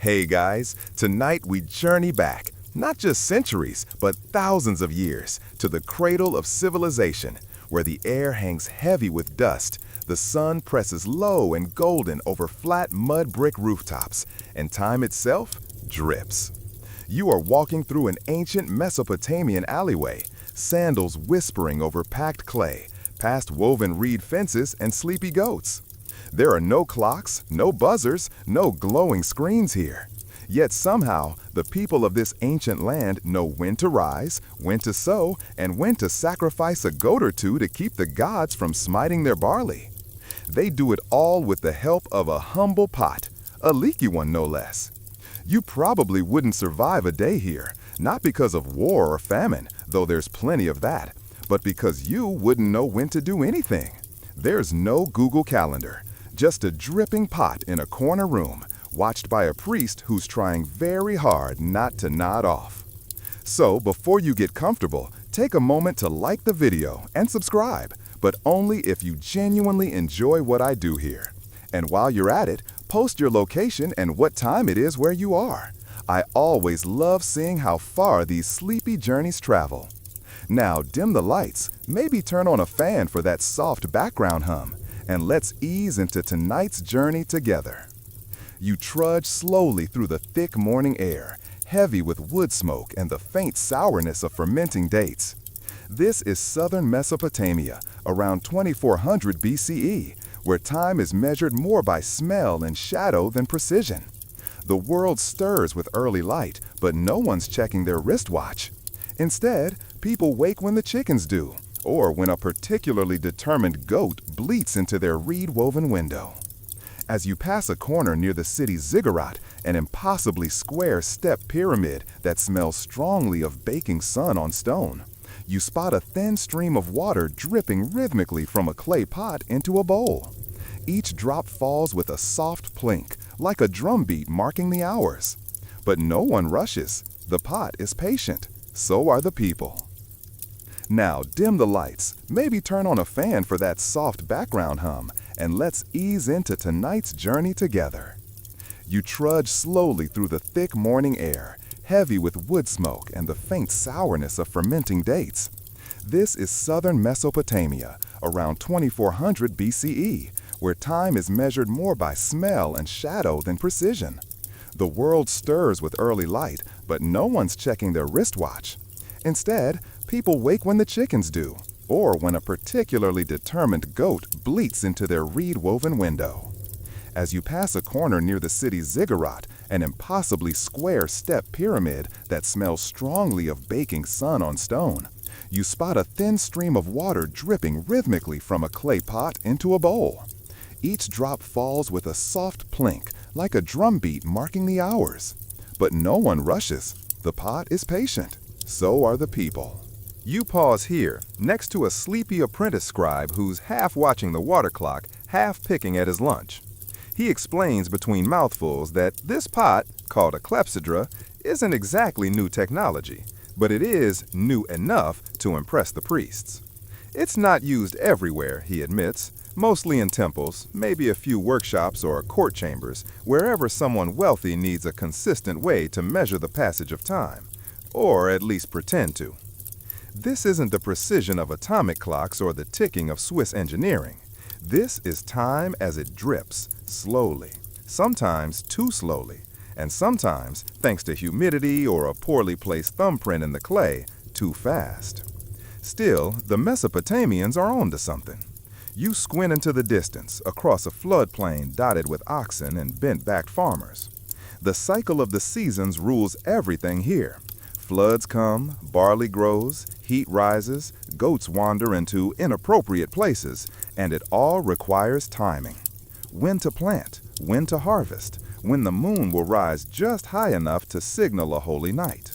Hey guys, tonight we journey back, not just centuries, but thousands of years, to the cradle of civilization, where the air hangs heavy with dust, the sun presses low and golden over flat mud brick rooftops, and time itself drips. You are walking through an ancient Mesopotamian alleyway, sandals whispering over packed clay, past woven reed fences and sleepy goats. There are no clocks, no buzzers, no glowing screens here. Yet somehow, the people of this ancient land know when to rise, when to sow, and when to sacrifice a goat or two to keep the gods from smiting their barley. They do it all with the help of a humble pot, a leaky one no less. You probably wouldn't survive a day here, not because of war or famine, though there's plenty of that, but because you wouldn't know when to do anything. There's no Google Calendar. Just a dripping pot in a corner room, watched by a priest who's trying very hard not to nod off. So before you get comfortable, take a moment to like the video and subscribe, but only if you genuinely enjoy what I do here. And while you're at it, post your location and what time it is where you are. I always love seeing how far these sleepy journeys travel. Now dim the lights, maybe turn on a fan for that soft background hum, and let's ease into tonight's journey together. You trudge slowly through the thick morning air, heavy with wood smoke and the faint sourness of fermenting dates. This is southern Mesopotamia, around 2400 BCE, where time is measured more by smell and shadow than precision. The world stirs with early light, but no one's checking their wristwatch. Instead, people wake when the chickens do, or when a particularly determined goat bleats into their reed-woven window. As you pass a corner near the city's ziggurat, an impossibly square step pyramid that smells strongly of baking sun on stone, you spot a thin stream of water dripping rhythmically from a clay pot into a bowl. Each drop falls with a soft plink, like a drumbeat marking the hours. But no one rushes. The pot is patient. So are the people. Now dim the lights, maybe turn on a fan for that soft background hum, and let's ease into tonight's journey together. You trudge slowly through the thick morning air, heavy with wood smoke and the faint sourness of fermenting dates. This is southern Mesopotamia, around 2400 BCE, where time is measured more by smell and shadow than precision. The world stirs with early light, but no one's checking their wristwatch. Instead, people wake when the chickens do, or when a particularly determined goat bleats into their reed-woven window. As you pass a corner near the city's ziggurat, an impossibly square step pyramid that smells strongly of baking sun on stone, you spot a thin stream of water dripping rhythmically from a clay pot into a bowl. Each drop falls with a soft plink, like a drumbeat marking the hours. But no one rushes. The pot is patient. So are the people. You pause here, next to a sleepy apprentice scribe who's half watching the water clock, half picking at his lunch. He explains between mouthfuls that this pot, called a clepsydra, isn't exactly new technology, but it is new enough to impress the priests. It's not used everywhere, he admits, mostly in temples, maybe a few workshops or court chambers, wherever someone wealthy needs a consistent way to measure the passage of time, or at least pretend to. This isn't the precision of atomic clocks or the ticking of Swiss engineering. This is time as it drips, slowly, sometimes too slowly, and sometimes, thanks to humidity or a poorly placed thumbprint in the clay, too fast. Still, the Mesopotamians are on to something. You squint into the distance, across a floodplain dotted with oxen and bent-backed farmers. The cycle of the seasons rules everything here. Floods come, barley grows, heat rises, goats wander into inappropriate places, and it all requires timing. When to plant, when to harvest, when the moon will rise just high enough to signal a holy night.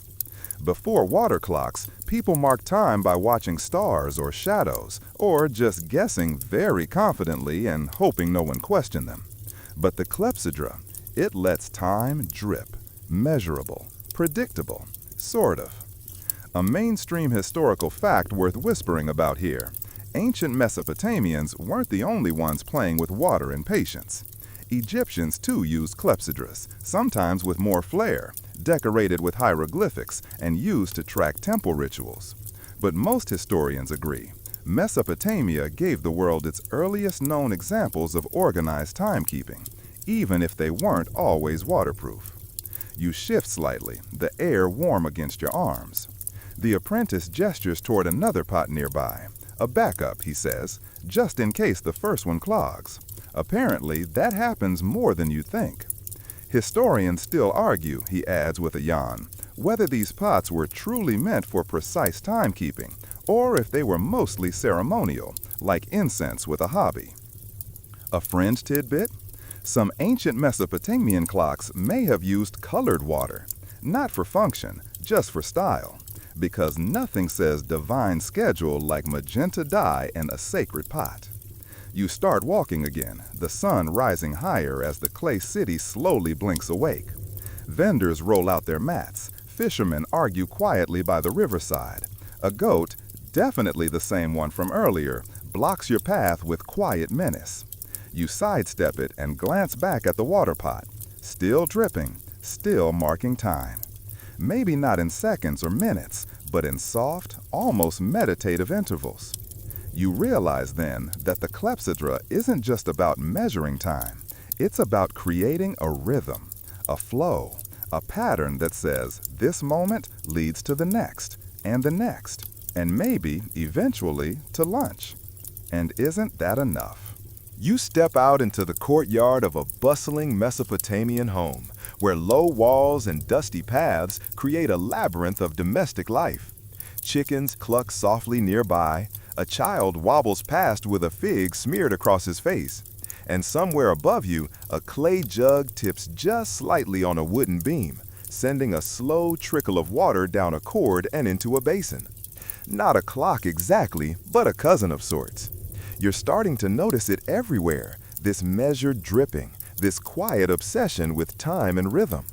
Before water clocks, people mark time by watching stars or shadows, or just guessing very confidently and hoping no one questioned them. But the clepsydra, it lets time drip, measurable, predictable. Sort of. A mainstream historical fact worth whispering about here. Ancient Mesopotamians weren't the only ones playing with water and patience. Egyptians too used clepsydras, sometimes with more flair, decorated with hieroglyphics and used to track temple rituals. But most historians agree, Mesopotamia gave the world its earliest known examples of organized timekeeping, even if they weren't always waterproof. You shift slightly, the air warm against your arms. The apprentice gestures toward another pot nearby. A backup, he says, just in case the first one clogs. Apparently, that happens more than you think. Historians still argue, he adds with a yawn, whether these pots were truly meant for precise timekeeping, or if they were mostly ceremonial, like incense with a hobby. A fringe tidbit? Some ancient Mesopotamian clocks may have used colored water, not for function, just for style, because nothing says divine schedule like magenta dye in a sacred pot. You start walking again, the sun rising higher as the clay city slowly blinks awake. Vendors roll out their mats, fishermen argue quietly by the riverside. A goat, definitely the same one from earlier, blocks your path with quiet menace. You sidestep it and glance back at the water pot, still dripping, still marking time. Maybe not in seconds or minutes, but in soft, almost meditative intervals. You realize then that the clepsydra isn't just about measuring time. It's about creating a rhythm, a flow, a pattern that says this moment leads to the next, and maybe, eventually, to lunch. And isn't that enough? You step out into the courtyard of a bustling Mesopotamian home, where low walls and dusty paths create a labyrinth of domestic life. Chickens cluck softly nearby, a child wobbles past with a fig smeared across his face, and somewhere above you, a clay jug tips just slightly on a wooden beam, sending a slow trickle of water down a cord and into a basin. Not a clock exactly, but a cousin of sorts. You're starting to notice it everywhere, this measured dripping, this quiet obsession with time and rhythm.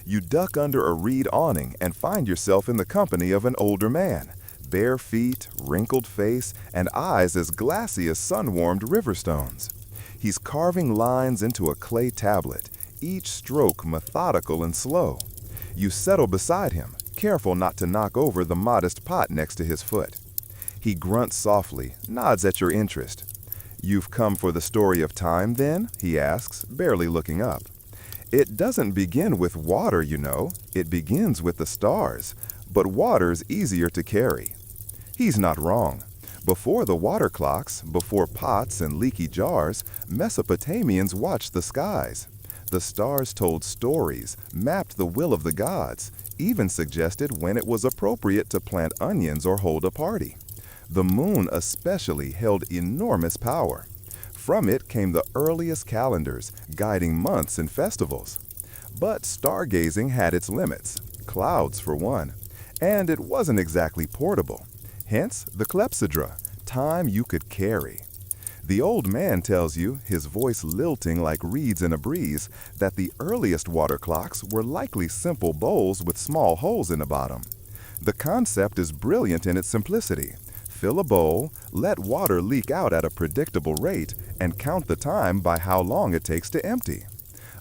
You duck under a reed awning and find yourself in the company of an older man, bare feet, wrinkled face, and eyes as glassy as sun-warmed river stones. He's carving lines into a clay tablet, each stroke methodical and slow. You settle beside him, careful not to knock over the modest pot next to his foot. He grunts softly, nods at your interest. "You've come for the story of time, then?" he asks, barely looking up. "It doesn't begin with water, you know. It begins with the stars. But water's easier to carry." He's not wrong. Before the water clocks, before pots and leaky jars, Mesopotamians watched the skies. The stars told stories, mapped the will of the gods, even suggested when it was appropriate to plant onions or hold a party. The moon especially held enormous power. From it came the earliest calendars, guiding months and festivals. But stargazing had its limits, clouds for one, and it wasn't exactly portable. Hence the clepsydra, time you could carry. The old man tells you, his voice lilting like reeds in a breeze, that the earliest water clocks were likely simple bowls with small holes in the bottom. The concept is brilliant in its simplicity. Fill a bowl, let water leak out at a predictable rate, and count the time by how long it takes to empty.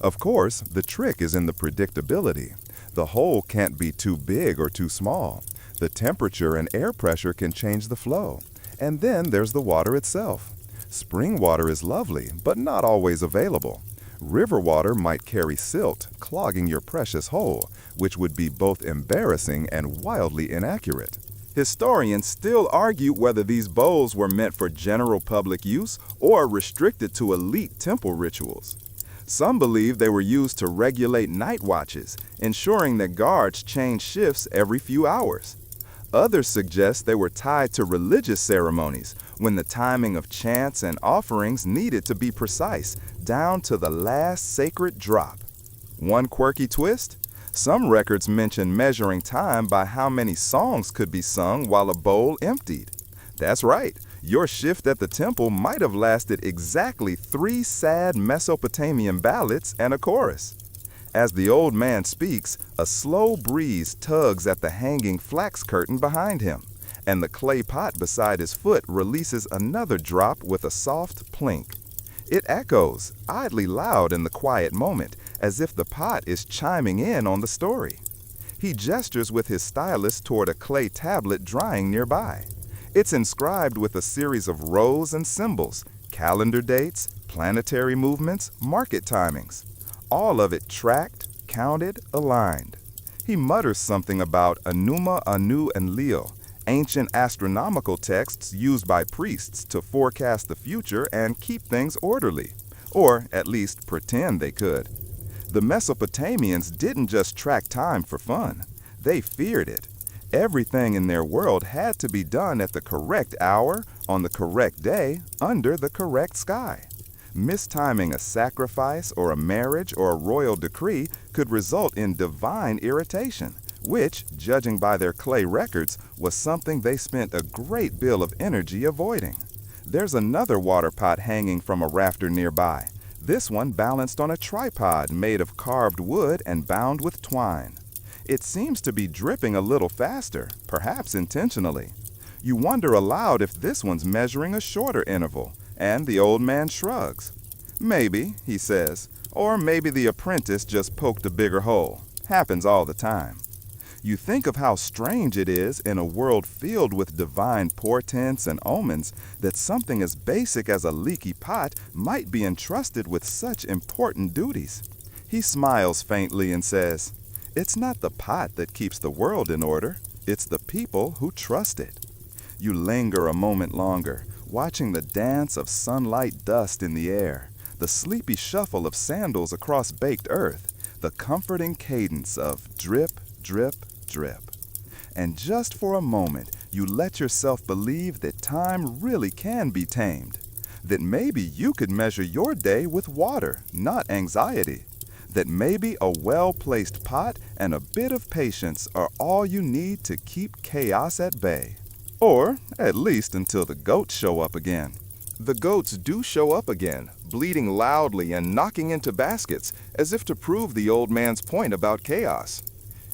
Of course, the trick is in the predictability. The hole can't be too big or too small. The temperature and air pressure can change the flow. And then there's the water itself. Spring water is lovely, but not always available. River water might carry silt, clogging your precious hole, which would be both embarrassing and wildly inaccurate. Historians still argue whether these bowls were meant for general public use or restricted to elite temple rituals. Some believe they were used to regulate night watches, ensuring that guards changed shifts every few hours. Others suggest they were tied to religious ceremonies, when the timing of chants and offerings needed to be precise, down to the last sacred drop. One quirky twist? Some records mention measuring time by how many songs could be sung while a bowl emptied. That's right, your shift at the temple might have lasted exactly 3 sad Mesopotamian ballads and a chorus. As the old man speaks, a slow breeze tugs at the hanging flax curtain behind him, and the clay pot beside his foot releases another drop with a soft plink. It echoes, oddly loud in the quiet moment, as if the pot is chiming in on the story. He gestures with his stylus toward a clay tablet drying nearby. It's inscribed with a series of rows and symbols, calendar dates, planetary movements, market timings. All of it tracked, counted, aligned. He mutters something about Enuma, Anu, and Leo, ancient astronomical texts used by priests to forecast the future and keep things orderly, or at least pretend they could. The Mesopotamians didn't just track time for fun. They feared it. Everything in their world had to be done at the correct hour, on the correct day, under the correct sky. Mistiming a sacrifice or a marriage or a royal decree could result in divine irritation, which, judging by their clay records, was something they spent a great deal of energy avoiding. There's another water pot hanging from a rafter nearby, this one balanced on a tripod made of carved wood and bound with twine. It seems to be dripping a little faster, perhaps intentionally. You wonder aloud if this one's measuring a shorter interval, and the old man shrugs. Maybe, he says, or maybe the apprentice just poked a bigger hole. Happens all the time. You think of how strange it is in a world filled with divine portents and omens that something as basic as a leaky pot might be entrusted with such important duties. He smiles faintly and says, "It's not the pot that keeps the world in order, it's the people who trust it." You linger a moment longer, watching the dance of sunlight dust in the air, the sleepy shuffle of sandals across baked earth, the comforting cadence of drip, drip, drip. And just for a moment, you let yourself believe that time really can be tamed, that maybe you could measure your day with water, not anxiety, that maybe a well-placed pot and a bit of patience are all you need to keep chaos at bay. Or at least until the goats show up again. The goats do show up again, bleating loudly and knocking into baskets, as if to prove the old man's point about chaos.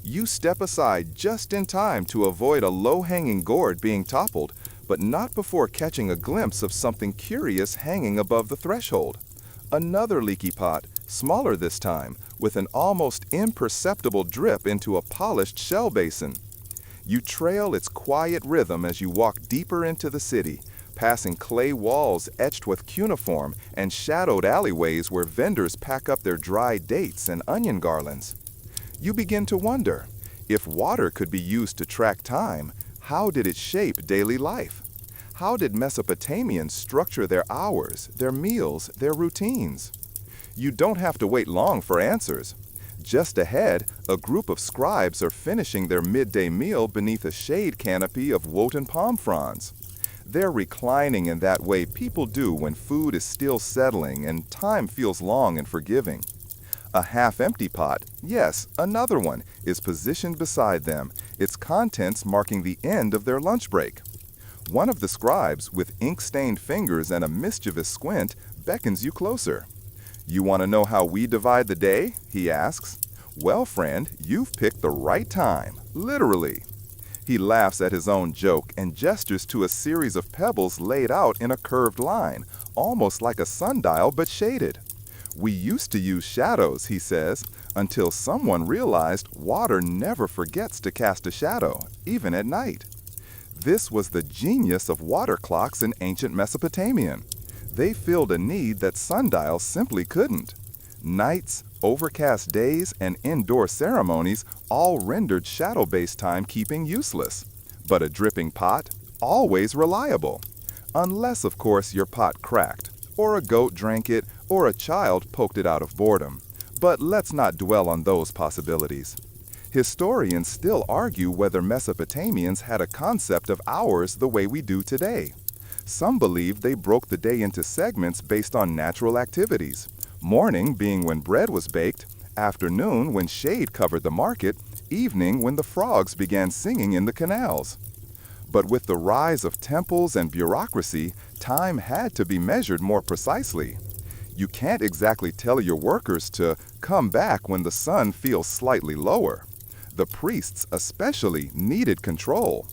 You step aside just in time to avoid a low-hanging gourd being toppled, but not before catching a glimpse of something curious hanging above the threshold. Another leaky pot, smaller this time, with an almost imperceptible drip into a polished shell basin. You trail its quiet rhythm as you walk deeper into the city, passing clay walls etched with cuneiform and shadowed alleyways where vendors pack up their dried dates and onion garlands. You begin to wonder, if water could be used to track time, how did it shape daily life? How did Mesopotamians structure their hours, their meals, their routines? You don't have to wait long for answers. Just ahead, a group of scribes are finishing their midday meal beneath a shade canopy of woven palm fronds. They're reclining in that way people do when food is still settling and time feels long and forgiving. A half-empty pot, yes, another one, is positioned beside them, its contents marking the end of their lunch break. One of the scribes, with ink-stained fingers and a mischievous squint, beckons you closer. "You want to know how we divide the day?" he asks. "Well, friend, you've picked the right time, literally." He laughs at his own joke and gestures to a series of pebbles laid out in a curved line, almost like a sundial but shaded. "We used to use shadows," he says, "until someone realized water never forgets to cast a shadow, even at night." This was the genius of water clocks in ancient Mesopotamian. They filled a need that sundials simply couldn't. Nights, overcast days, and indoor ceremonies all rendered shadow-based timekeeping useless. But a dripping pot, always reliable. Unless, of course, your pot cracked, or a goat drank it, or a child poked it out of boredom. But let's not dwell on those possibilities. Historians still argue whether Mesopotamians had a concept of hours the way we do today. Some believe they broke the day into segments based on natural activities. Morning being when bread was baked, afternoon when shade covered the market, evening when the frogs began singing in the canals. But with the rise of temples and bureaucracy, time had to be measured more precisely. You can't exactly tell your workers to come back when the sun feels slightly lower. The priests especially needed control.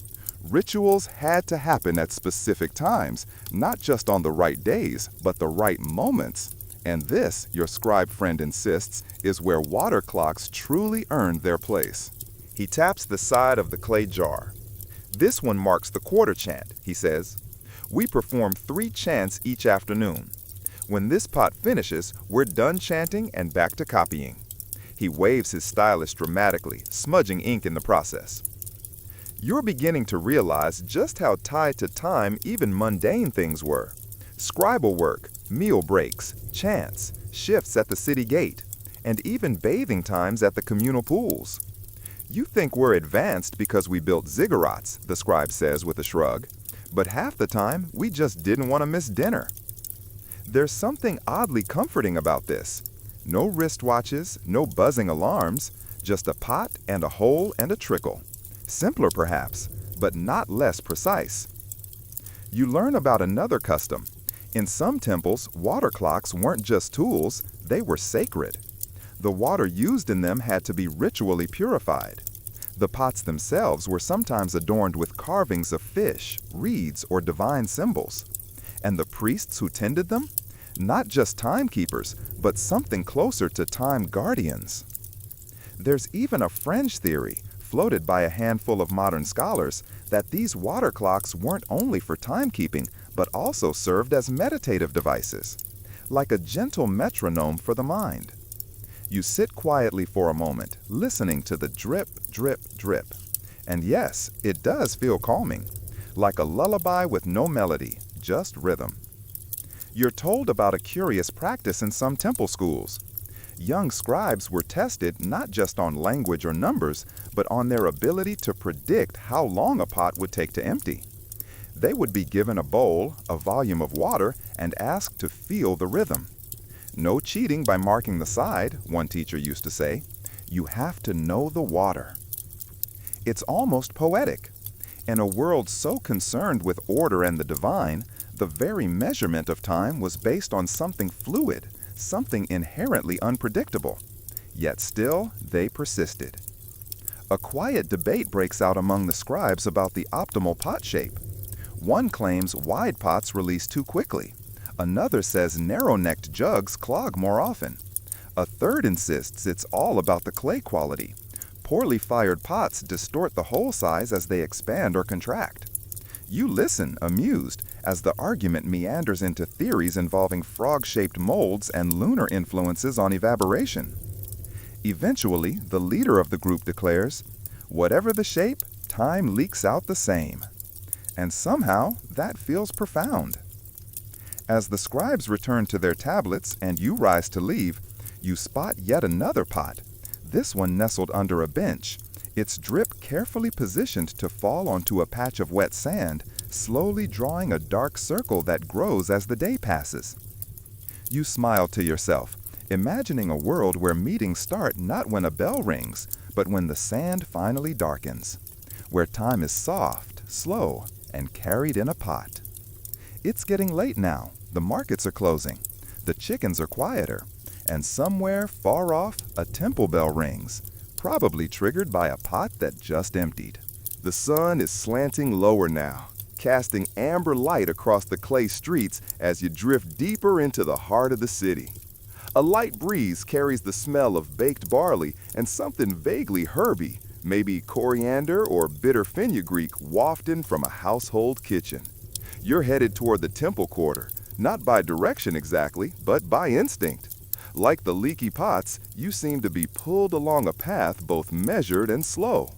Rituals had to happen at specific times, not just on the right days, but the right moments. And this, your scribe friend insists, is where water clocks truly earned their place. He taps the side of the clay jar. This one marks the quarter chant, he says. We perform 3 chants each afternoon. When this pot finishes, we're done chanting and back to copying. He waves his stylus dramatically, smudging ink in the process. You're beginning to realize just how tied to time even mundane things were. Scribal work, meal breaks, chants, shifts at the city gate, and even bathing times at the communal pools. You think we're advanced because we built ziggurats, the scribe says with a shrug, but half the time we just didn't want to miss dinner. There's something oddly comforting about this. No wristwatches, no buzzing alarms, just a pot and a hole and a trickle. Simpler perhaps, but not less precise. You learn about another custom. In some temples, water clocks weren't just tools, they were sacred. The water used in them had to be ritually purified. The pots themselves were sometimes adorned with carvings of fish, reeds, or divine symbols. And the priests who tended them? Not just timekeepers, but something closer to time guardians. There's even a fringe theory, floated by a handful of modern scholars, that these water clocks weren't only for timekeeping, but also served as meditative devices, like a gentle metronome for the mind. You sit quietly for a moment, listening to the drip, drip, drip. And yes, it does feel calming, like a lullaby with no melody, just rhythm. You're told about a curious practice in some temple schools. Young scribes were tested not just on language or numbers, but on their ability to predict how long a pot would take to empty. They would be given a bowl, a volume of water, and asked to feel the rhythm. No cheating by marking the side, one teacher used to say. You have to know the water. It's almost poetic. In a world so concerned with order and the divine, the very measurement of time was based on something fluid, something inherently unpredictable. Yet still, they persisted. A quiet debate breaks out among the scribes about the optimal pot shape. One claims wide pots release too quickly. Another says narrow-necked jugs clog more often. A third insists it's all about the clay quality. Poorly fired pots distort the hole size as they expand or contract. You listen, amused, as the argument meanders into theories involving frog-shaped molds and lunar influences on evaporation. Eventually, the leader of the group declares, "Whatever the shape, time leaks out the same." And somehow, that feels profound. As the scribes return to their tablets and you rise to leave, you spot yet another pot, this one nestled under a bench, its drip carefully positioned to fall onto a patch of wet sand, slowly drawing a dark circle that grows as the day passes. You smile to yourself, imagining a world where meetings start not when a bell rings, but when the sand finally darkens, where time is soft, slow, and carried in a pot. It's getting late now. The markets are closing. The chickens are quieter. And somewhere far off, a temple bell rings, probably triggered by a pot that just emptied. The sun is slanting lower now, casting amber light across the clay streets as you drift deeper into the heart of the city. A light breeze carries the smell of baked barley and something vaguely herby, maybe coriander or bitter fenugreek wafting from a household kitchen. You're headed toward the temple quarter, not by direction exactly, but by instinct. Like the leaky pots, you seem to be pulled along a path both measured and slow.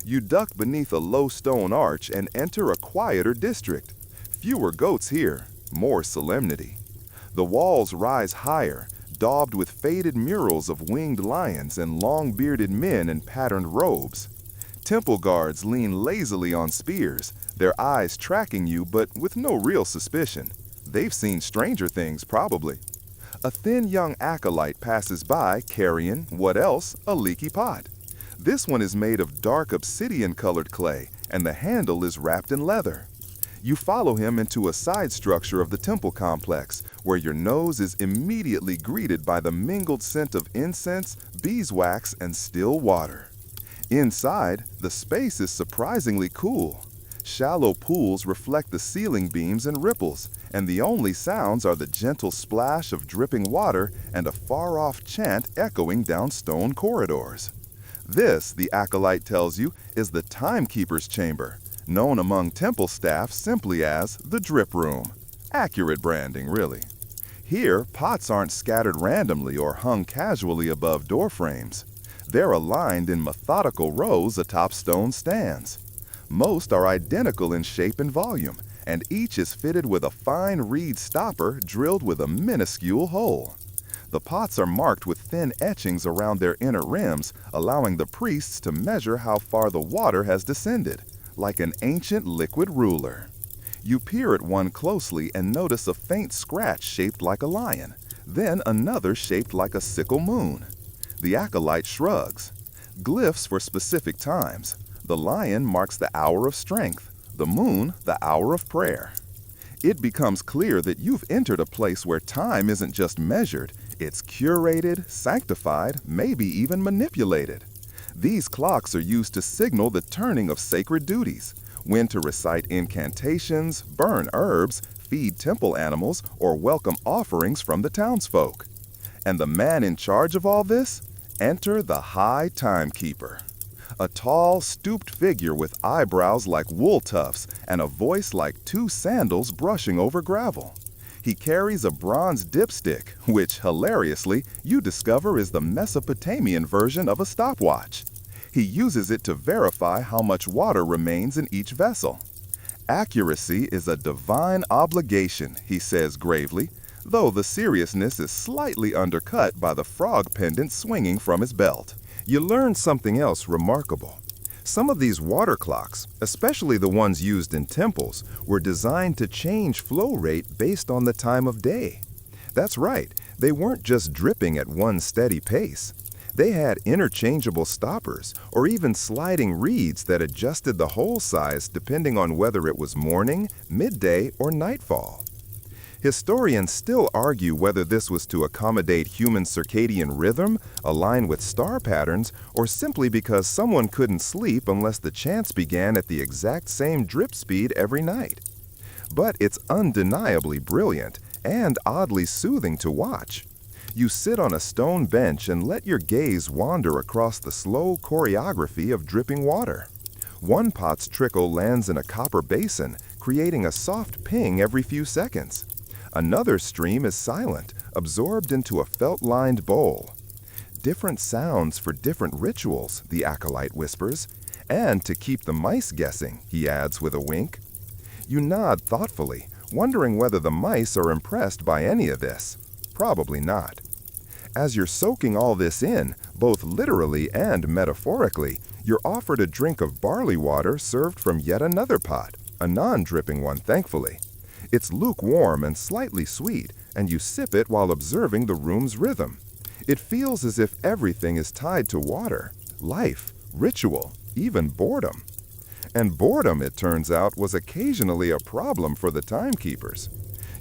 You duck beneath a low stone arch and enter a quieter district. Fewer goats here, more solemnity. The walls rise higher, daubed with faded murals of winged lions and long-bearded men in patterned robes. Temple guards lean lazily on spears, their eyes tracking you but with no real suspicion. They've seen stranger things, probably. A thin young acolyte passes by carrying, what else, a leaky pot. This one is made of dark obsidian-colored clay, and the handle is wrapped in leather. You follow him into a side structure of the temple complex, where your nose is immediately greeted by the mingled scent of incense, beeswax, and still water. Inside, the space is surprisingly cool. Shallow pools reflect the ceiling beams and ripples, and the only sounds are the gentle splash of dripping water and a far-off chant echoing down stone corridors. This, the acolyte tells you, is the timekeeper's chamber, known among temple staff simply as the drip room. Accurate branding, really. Here, pots aren't scattered randomly or hung casually above door frames. They're aligned in methodical rows atop stone stands. Most are identical in shape and volume, and each is fitted with a fine reed stopper drilled with a minuscule hole. The pots are marked with thin etchings around their inner rims, allowing the priests to measure how far the water has descended, like an ancient liquid ruler. You peer at one closely and notice a faint scratch shaped like a lion, then another shaped like a sickle moon. The acolyte shrugs. Glyphs for specific times. The lion marks the hour of strength, the moon the hour of prayer. It becomes clear that you've entered a place where time isn't just measured, it's curated, sanctified, maybe even manipulated. These clocks are used to signal the turning of sacred duties, when to recite incantations, burn herbs, feed temple animals, or welcome offerings from the townsfolk. And the man in charge of all this? Enter the High Timekeeper. A tall, stooped figure with eyebrows like wool tufts and a voice like two sandals brushing over gravel. He carries a bronze dipstick, which, hilariously, you discover is the Mesopotamian version of a stopwatch. He uses it to verify how much water remains in each vessel. Accuracy is a divine obligation, he says gravely, though the seriousness is slightly undercut by the frog pendant swinging from his belt. You learn something else remarkable. Some of these water clocks, especially the ones used in temples, were designed to change flow rate based on the time of day. That's right, they weren't just dripping at one steady pace. They had interchangeable stoppers or even sliding reeds that adjusted the hole size depending on whether it was morning, midday, or nightfall. Historians still argue whether this was to accommodate human circadian rhythm, align with star patterns, or simply because someone couldn't sleep unless the chants began at the exact same drip speed every night. But it's undeniably brilliant and oddly soothing to watch. You sit on a stone bench and let your gaze wander across the slow choreography of dripping water. One pot's trickle lands in a copper basin, creating a soft ping every few seconds. Another stream is silent, absorbed into a felt-lined bowl. Different sounds for different rituals, the acolyte whispers, and to keep the mice guessing, he adds with a wink. You nod thoughtfully, wondering whether the mice are impressed by any of this. Probably not. As you're soaking all this in, both literally and metaphorically, you're offered a drink of barley water served from yet another pot, a non-dripping one, thankfully. It's lukewarm and slightly sweet, and you sip it while observing the room's rhythm. It feels as if everything is tied to water, life, ritual, even boredom. And boredom, it turns out, was occasionally a problem for the timekeepers.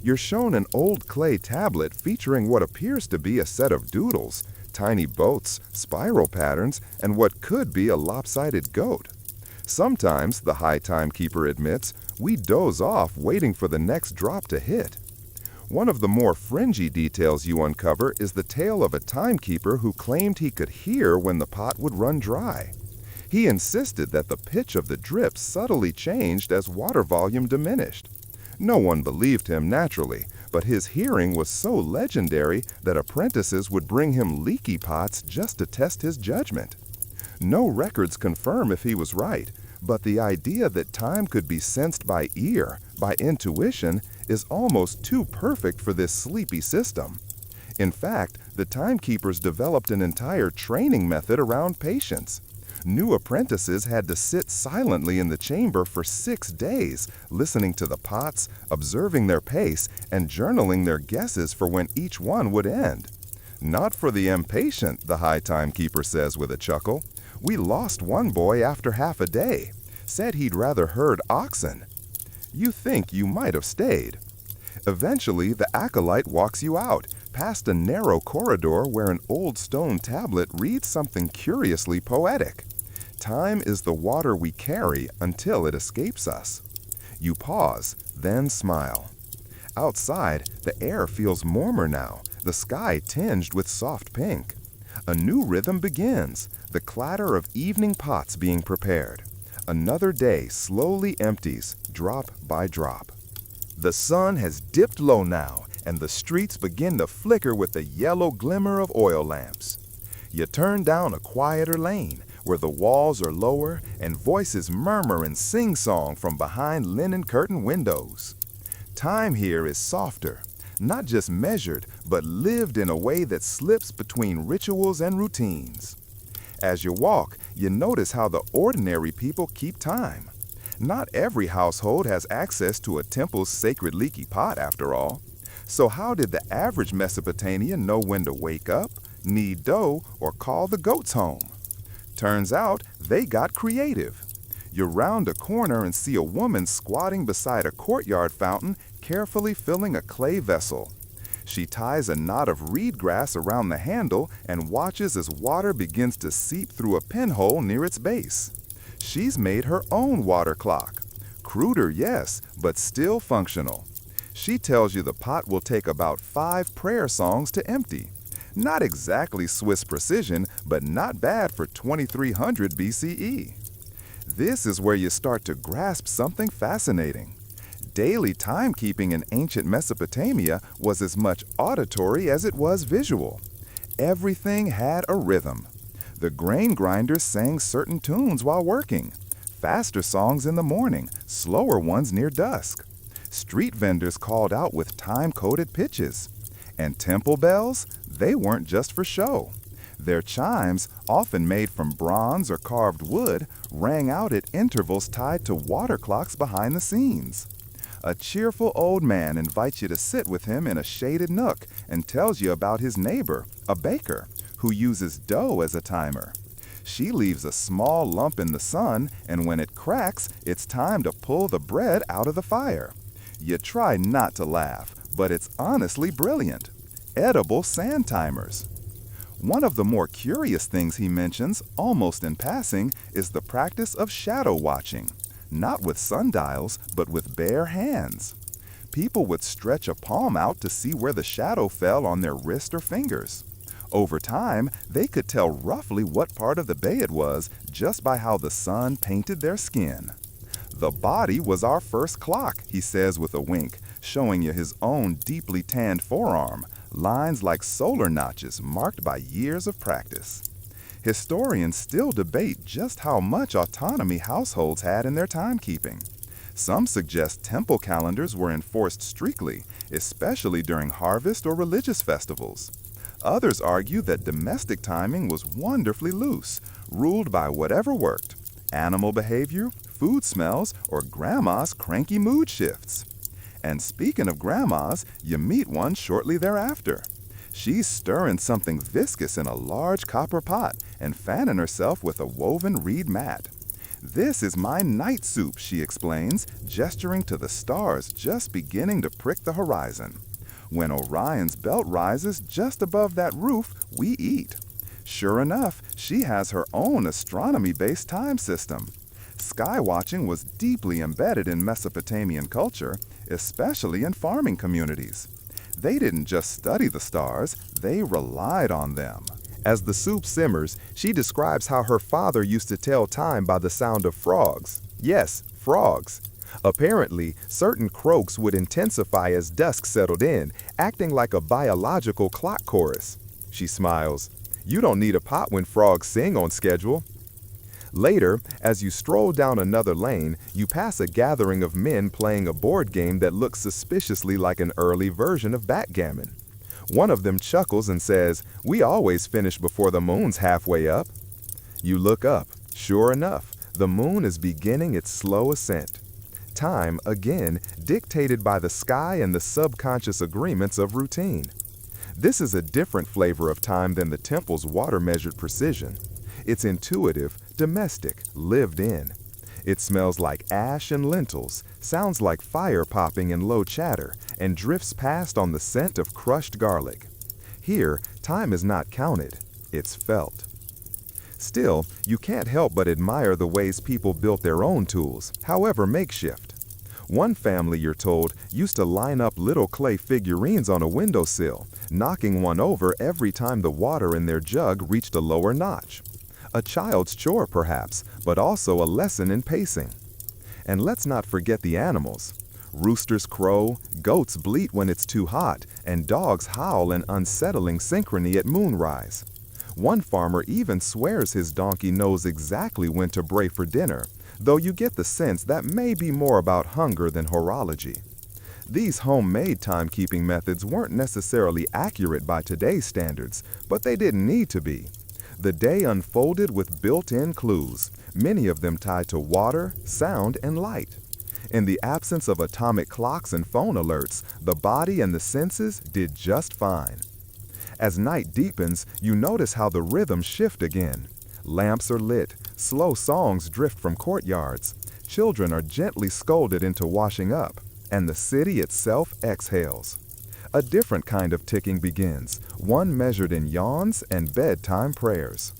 You're shown an old clay tablet featuring what appears to be a set of doodles, tiny boats, spiral patterns, and what could be a lopsided goat. Sometimes, the High Timekeeper admits, we doze off waiting for the next drop to hit. One of the more fringy details you uncover is the tale of a timekeeper who claimed he could hear when the pot would run dry. He insisted that the pitch of the drip subtly changed as water volume diminished. No one believed him naturally, but his hearing was so legendary that apprentices would bring him leaky pots just to test his judgment. No records confirm if he was right, but the idea that time could be sensed by ear, by intuition, is almost too perfect for this sleepy system. In fact, the timekeepers developed an entire training method around patience. New apprentices had to sit silently in the chamber for 6 days, listening to the pots, observing their pace, and journaling their guesses for when each one would end. Not for the impatient, the High Timekeeper says with a chuckle. We lost one boy after half a day. Said he'd rather herd oxen. You think you might have stayed. Eventually, the acolyte walks you out, past a narrow corridor where an old stone tablet reads something curiously poetic. Time is the water we carry until it escapes us. You pause, then smile. Outside, the air feels warmer now, the sky tinged with soft pink. A new rhythm begins, the clatter of evening pots being prepared. Another day slowly empties, drop by drop. The sun has dipped low now, and the streets begin to flicker with the yellow glimmer of oil lamps. You turn down a quieter lane, where the walls are lower and voices murmur and sing-song from behind linen curtain windows. Time here is softer, not just measured, but lived in a way that slips between rituals and routines. As you walk, you notice how the ordinary people keep time. Not every household has access to a temple's sacred leaky pot, after all. So how did the average Mesopotamian know when to wake up, knead dough, or call the goats home? Turns out they got creative. You round a corner and see a woman squatting beside a courtyard fountain, carefully filling a clay vessel. She ties a knot of reed grass around the handle and watches as water begins to seep through a pinhole near its base. She's made her own water clock. Cruder, yes, but still functional. She tells you the pot will take about 5 prayer songs to empty. Not exactly Swiss precision, but not bad for 2300 BCE. This is where you start to grasp something fascinating. Daily timekeeping in ancient Mesopotamia was as much auditory as it was visual. Everything had a rhythm. The grain grinders sang certain tunes while working. Faster songs in the morning, slower ones near dusk. Street vendors called out with time-coded pitches. And temple bells, they weren't just for show. Their chimes, often made from bronze or carved wood, rang out at intervals tied to water clocks behind the scenes. A cheerful old man invites you to sit with him in a shaded nook and tells you about his neighbor, a baker, who uses dough as a timer. She leaves a small lump in the sun, and when it cracks, it's time to pull the bread out of the fire. You try not to laugh, but it's honestly brilliant. Edible sand timers. One of the more curious things he mentions, almost in passing, is the practice of shadow watching. Not with sundials, but with bare hands. People would stretch a palm out to see where the shadow fell on their wrist or fingers. Over time, they could tell roughly what part of the bay it was just by how the sun painted their skin. The body was our first clock, he says with a wink, showing you his own deeply tanned forearm, lines like solar notches marked by years of practice. Historians still debate just how much autonomy households had in their timekeeping. Some suggest temple calendars were enforced strictly, especially during harvest or religious festivals. Others argue that domestic timing was wonderfully loose, ruled by whatever worked: animal behavior, food smells, or grandma's cranky mood shifts. And speaking of grandmas, you meet one shortly thereafter. She's stirring something viscous in a large copper pot and fanning herself with a woven reed mat. "This is my night soup," she explains, gesturing to the stars just beginning to prick the horizon. When Orion's belt rises just above that roof, we eat. Sure enough, she has her own astronomy-based time system. Skywatching was deeply embedded in Mesopotamian culture, especially in farming communities. They didn't just study the stars, they relied on them. As the soup simmers, she describes how her father used to tell time by the sound of frogs. Yes, frogs. Apparently, certain croaks would intensify as dusk settled in, acting like a biological clock chorus. She smiles. "You don't need a pot when frogs sing on schedule." Later, as you stroll down another lane, you pass a gathering of men playing a board game that looks suspiciously like an early version of backgammon. One of them chuckles and says, "We always finish before the moon's halfway up." You look up. Sure enough, the moon is beginning its slow ascent. Time, again, dictated by the sky and the subconscious agreements of routine. This is a different flavor of time than the temple's water-measured precision. It's intuitive, domestic, lived in. It smells like ash and lentils, sounds like fire popping in low chatter, and drifts past on the scent of crushed garlic. Here, time is not counted, it's felt. Still, you can't help but admire the ways people built their own tools, however makeshift. One family, you're told, used to line up little clay figurines on a windowsill, knocking one over every time the water in their jug reached a lower notch. A child's chore, perhaps, but also a lesson in pacing. And let's not forget the animals. Roosters crow, goats bleat when it's too hot, and dogs howl in unsettling synchrony at moonrise. One farmer even swears his donkey knows exactly when to bray for dinner, though you get the sense that may be more about hunger than horology. These homemade timekeeping methods weren't necessarily accurate by today's standards, but they didn't need to be. The day unfolded with built-in clues, many of them tied to water, sound, and light. In the absence of atomic clocks and phone alerts, the body and the senses did just fine. As night deepens, you notice how the rhythms shift again. Lamps are lit, slow songs drift from courtyards, children are gently scolded into washing up, and the city itself exhales. A different kind of ticking begins, one measured in yawns and bedtime prayers.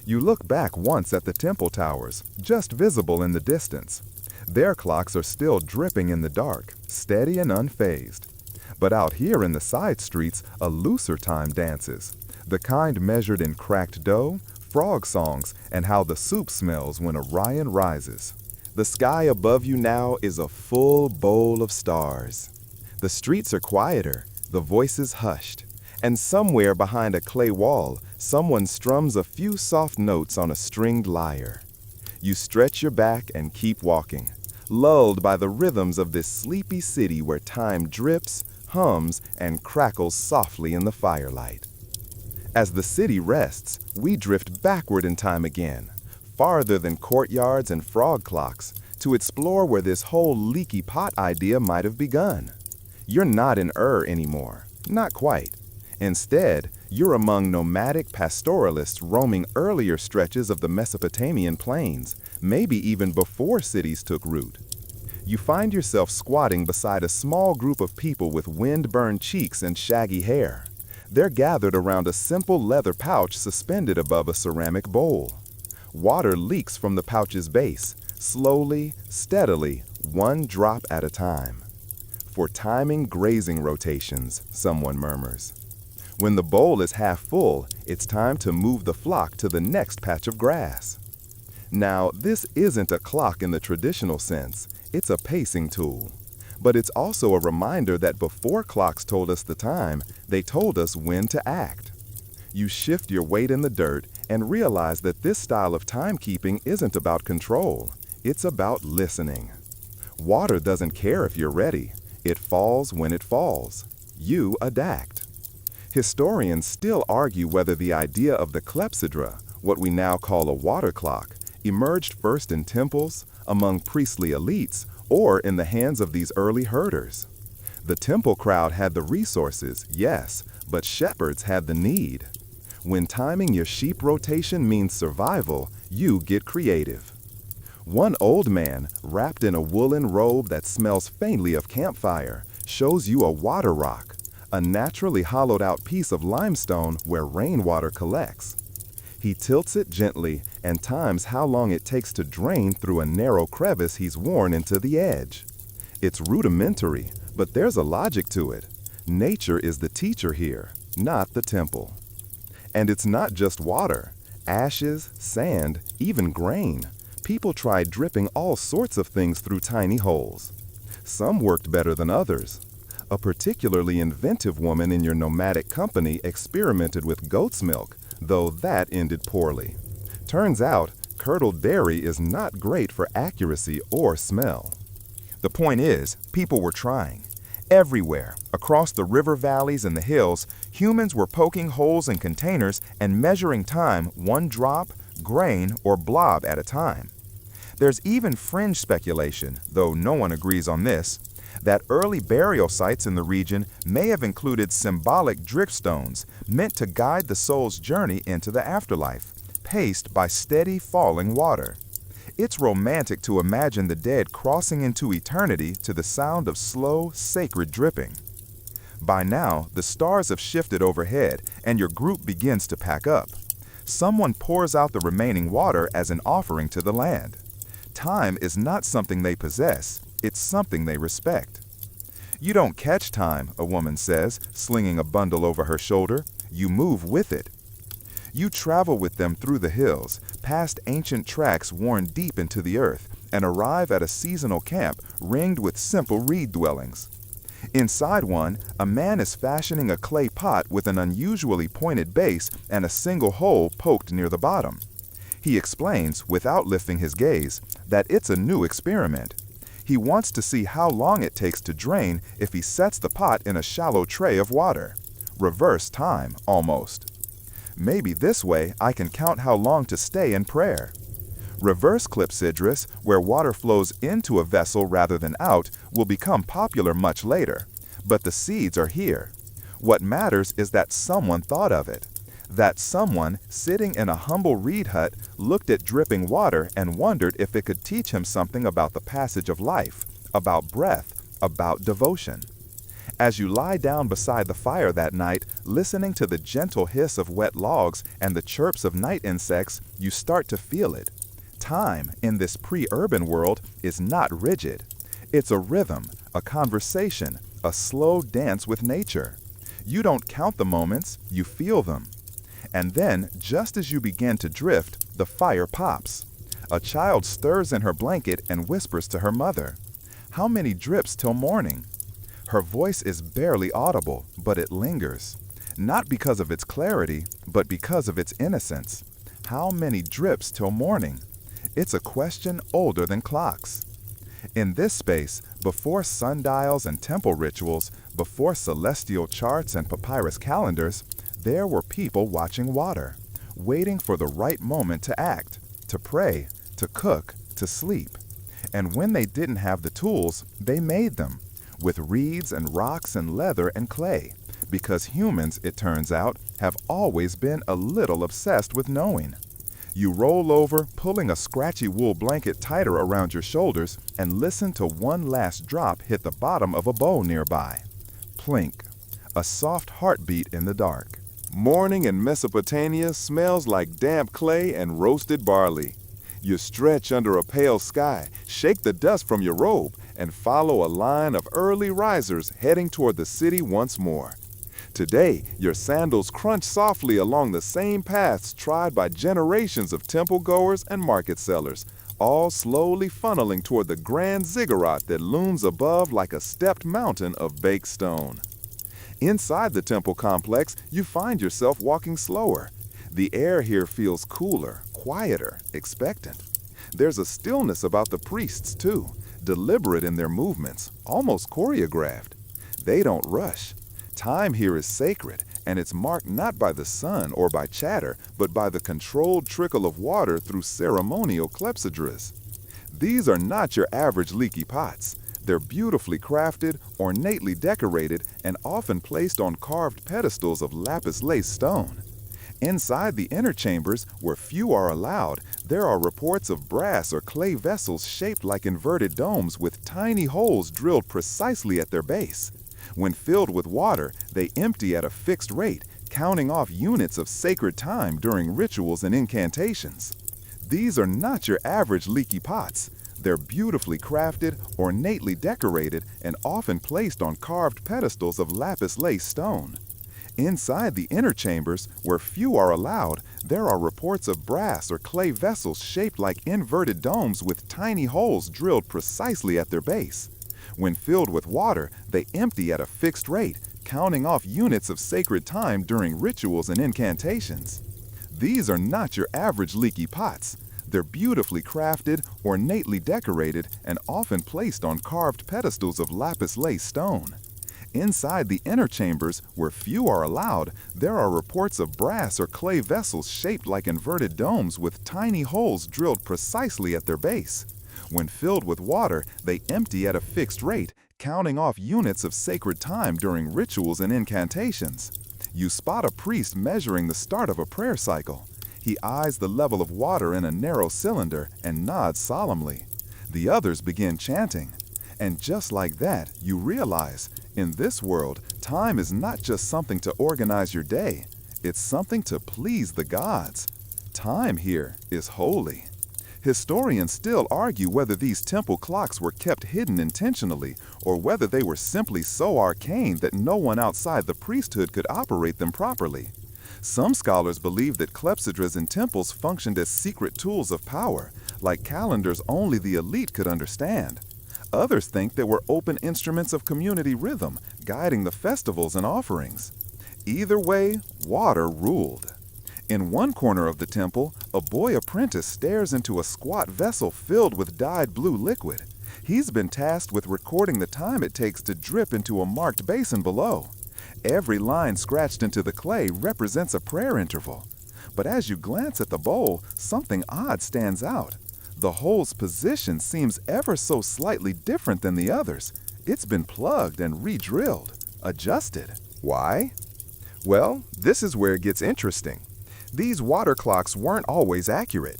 You look back once at the temple towers, just visible in the distance. Their clocks are still dripping in the dark, steady and unfazed. But out here in the side streets, a looser time dances, the kind measured in cracked dough, frog songs, and how the soup smells when Orion rises. The sky above you now is a full bowl of stars. The streets are quieter, the voices hushed, and somewhere behind a clay wall, someone strums a few soft notes on a stringed lyre. You stretch your back and keep walking, lulled by the rhythms of this sleepy city where time drips, hums, and crackles softly in the firelight. As the city rests, we drift backward in time again, farther than courtyards and frog clocks, to explore where this whole leaky pot idea might have begun. You're not in anymore, not quite. Instead, you're among nomadic pastoralists roaming earlier stretches of the Mesopotamian plains, maybe even before cities took root. You find yourself squatting beside a small group of people with wind-burned cheeks and shaggy hair. They're gathered around a simple leather pouch suspended above a ceramic bowl. Water leaks from the pouch's base, slowly, steadily, one drop at a time. For timing grazing rotations, someone murmurs. When the bowl is half full, it's time to move the flock to the next patch of grass. Now, this isn't a clock in the traditional sense, it's a pacing tool. But it's also a reminder that before clocks told us the time, they told us when to act. You shift your weight in the dirt and realize that this style of timekeeping isn't about control, it's about listening. Water doesn't care if you're ready, it falls when it falls. You adapt. Historians still argue whether the idea of the clepsydra, what we now call a water clock, emerged first in temples, among priestly elites, or in the hands of these early herders. The temple crowd had the resources, yes, but shepherds had the need. When timing your sheep rotation means survival, you get creative. One old man, wrapped in a woolen robe that smells faintly of campfire, shows you a water rock, a naturally hollowed-out piece of limestone where rainwater collects. He tilts it gently and times how long it takes to drain through a narrow crevice he's worn into the edge. It's rudimentary, but there's a logic to it. Nature is the teacher here, not the temple. And it's not just water. Ashes, sand, even grain. People tried dripping all sorts of things through tiny holes. Some worked better than others. A particularly inventive woman in your nomadic company experimented with goat's milk, though that ended poorly. Turns out, curdled dairy is not great for accuracy or smell. The point is, people were trying. Everywhere, across the river valleys and the hills, humans were poking holes in containers and measuring time one drop, grain, or blob at a time. There's even fringe speculation, though no one agrees on this, that early burial sites in the region may have included symbolic dripstones meant to guide the soul's journey into the afterlife, paced by steady falling water. It's romantic to imagine the dead crossing into eternity to the sound of slow, sacred dripping. By now, the stars have shifted overhead and your group begins to pack up. Someone pours out the remaining water as an offering to the land. Time is not something they possess, it's something they respect. You don't catch time, a woman says, slinging a bundle over her shoulder. You move with it. You travel with them through the hills, past ancient tracks worn deep into the earth, and arrive at a seasonal camp ringed with simple reed dwellings. Inside one, a man is fashioning a clay pot with an unusually pointed base and a single hole poked near the bottom. He explains, without lifting his gaze, that it's a new experiment. He wants to see how long it takes to drain if he sets the pot in a shallow tray of water. Reverse time, almost. Maybe this way I can count how long to stay in prayer. Reverse clepsydrus, where water flows into a vessel rather than out, will become popular much later. But the seeds are here. What matters is that someone thought of it. That someone, sitting in a humble reed hut, looked at dripping water and wondered if it could teach him something about the passage of life, about breath, about devotion. As you lie down beside the fire that night, listening to the gentle hiss of wet logs and the chirps of night insects, you start to feel it. Time, in this pre-urban world, is not rigid. It's a rhythm, a conversation, a slow dance with nature. You don't count the moments, you feel them. And then, just as you begin to drift, the fire pops. A child stirs in her blanket and whispers to her mother, "How many drips till morning?" Her voice is barely audible, but it lingers. Not because of its clarity, but because of its innocence. How many drips till morning? It's a question older than clocks. In this space, before sundials and temple rituals, before celestial charts and papyrus calendars, there were people watching water, waiting for the right moment to act, to pray, to cook, to sleep. And when they didn't have the tools, they made them, with reeds and rocks and leather and clay, because humans, it turns out, have always been a little obsessed with knowing. You roll over, pulling a scratchy wool blanket tighter around your shoulders, and listen to one last drop hit the bottom of a bowl nearby. Plink, a soft heartbeat in the dark. Morning in Mesopotamia smells like damp clay and roasted barley. You stretch under a pale sky, shake the dust from your robe, and follow a line of early risers heading toward the city once more. Today, your sandals crunch softly along the same paths tried by generations of temple goers and market sellers, all slowly funneling toward the grand ziggurat that looms above like a stepped mountain of baked stone. Inside the temple complex, you find yourself walking slower. The air here feels cooler, quieter, expectant. There's a stillness about the priests, too, deliberate in their movements, almost choreographed. They don't rush. Time here is sacred, and it's marked not by the sun or by chatter, but by the controlled trickle of water through ceremonial clepsydrus. These are not your average leaky pots. They're beautifully crafted, ornately decorated, and often placed on carved pedestals of lapis lace stone. Inside the inner chambers, where few are allowed, there are reports of brass or clay vessels shaped like inverted domes with tiny holes drilled precisely at their base. When filled with water, they empty at a fixed rate, counting off units of sacred time during rituals and incantations. These are not your average leaky pots. They're beautifully crafted, ornately decorated, and often placed on carved pedestals of lapis lace stone. Inside the inner chambers, where few are allowed, there are reports of brass or clay vessels shaped like inverted domes with tiny holes drilled precisely at their base. When filled with water, they empty at a fixed rate, counting off units of sacred time during rituals and incantations. These are not your average leaky pots. They're beautifully crafted, ornately decorated, and often placed on carved pedestals of lapis lace stone. Inside the inner chambers, where few are allowed, there are reports of brass or clay vessels shaped like inverted domes with tiny holes drilled precisely at their base. When filled with water, they empty at a fixed rate, counting off units of sacred time during rituals and incantations. You spot a priest measuring the start of a prayer cycle. He eyes the level of water in a narrow cylinder and nods solemnly. The others begin chanting. And just like that, you realize, in this world, time is not just something to organize your day. It's something to please the gods. Time here is holy. Historians still argue whether these temple clocks were kept hidden intentionally or whether they were simply so arcane that no one outside the priesthood could operate them properly. Some scholars believe that clepsydras in temples functioned as secret tools of power, like calendars only the elite could understand. Others think they were open instruments of community rhythm, guiding the festivals and offerings. Either way, water ruled. In one corner of the temple, a boy apprentice stares into a squat vessel filled with dyed blue liquid. He's been tasked with recording the time it takes to drip into a marked basin below. Every line scratched into the clay represents a prayer interval. But as you glance at the bowl, something odd stands out. The hole's position seems ever so slightly different than the others. It's been plugged and re-drilled, adjusted. Why? Well, this is where it gets interesting. These water clocks weren't always accurate.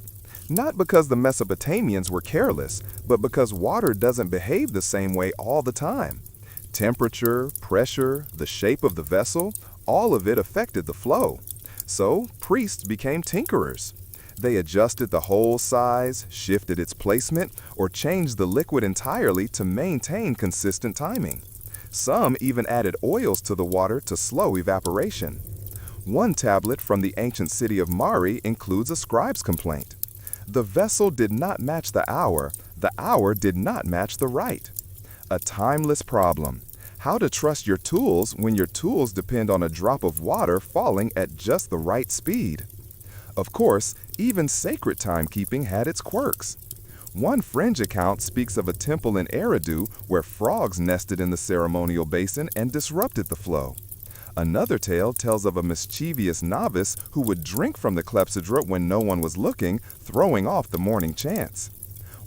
Not because the Mesopotamians were careless, but because water doesn't behave the same way all the time. Temperature, pressure, the shape of the vessel, all of it affected the flow. So, priests became tinkerers. They adjusted the hole size, shifted its placement, or changed the liquid entirely to maintain consistent timing. Some even added oils to the water to slow evaporation. One tablet from the ancient city of Mari includes a scribe's complaint. The vessel did not match the hour did not match the rite. A timeless problem. How to trust your tools when your tools depend on a drop of water falling at just the right speed. Of course, even sacred timekeeping had its quirks. One fringe account speaks of a temple in Eridu where frogs nested in the ceremonial basin and disrupted the flow. Another tale tells of a mischievous novice who would drink from the clepsydra when no one was looking, throwing off the morning chants.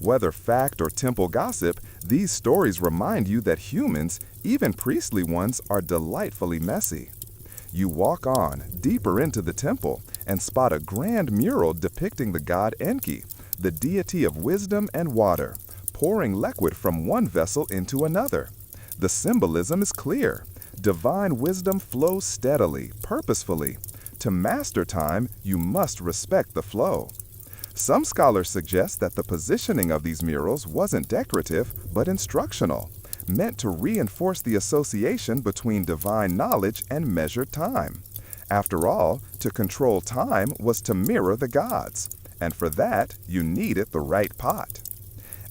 Whether fact or temple gossip, these stories remind you that humans, even priestly ones, are delightfully messy. You walk on, deeper into the temple, and spot a grand mural depicting the god Enki, the deity of wisdom and water, pouring liquid from one vessel into another. The symbolism is clear. Divine wisdom flows steadily, purposefully. To master time, you must respect the flow. Some scholars suggest that the positioning of these murals wasn't decorative, but instructional, meant to reinforce the association between divine knowledge and measured time. After all, to control time was to mirror the gods, and for that, you needed the right pot.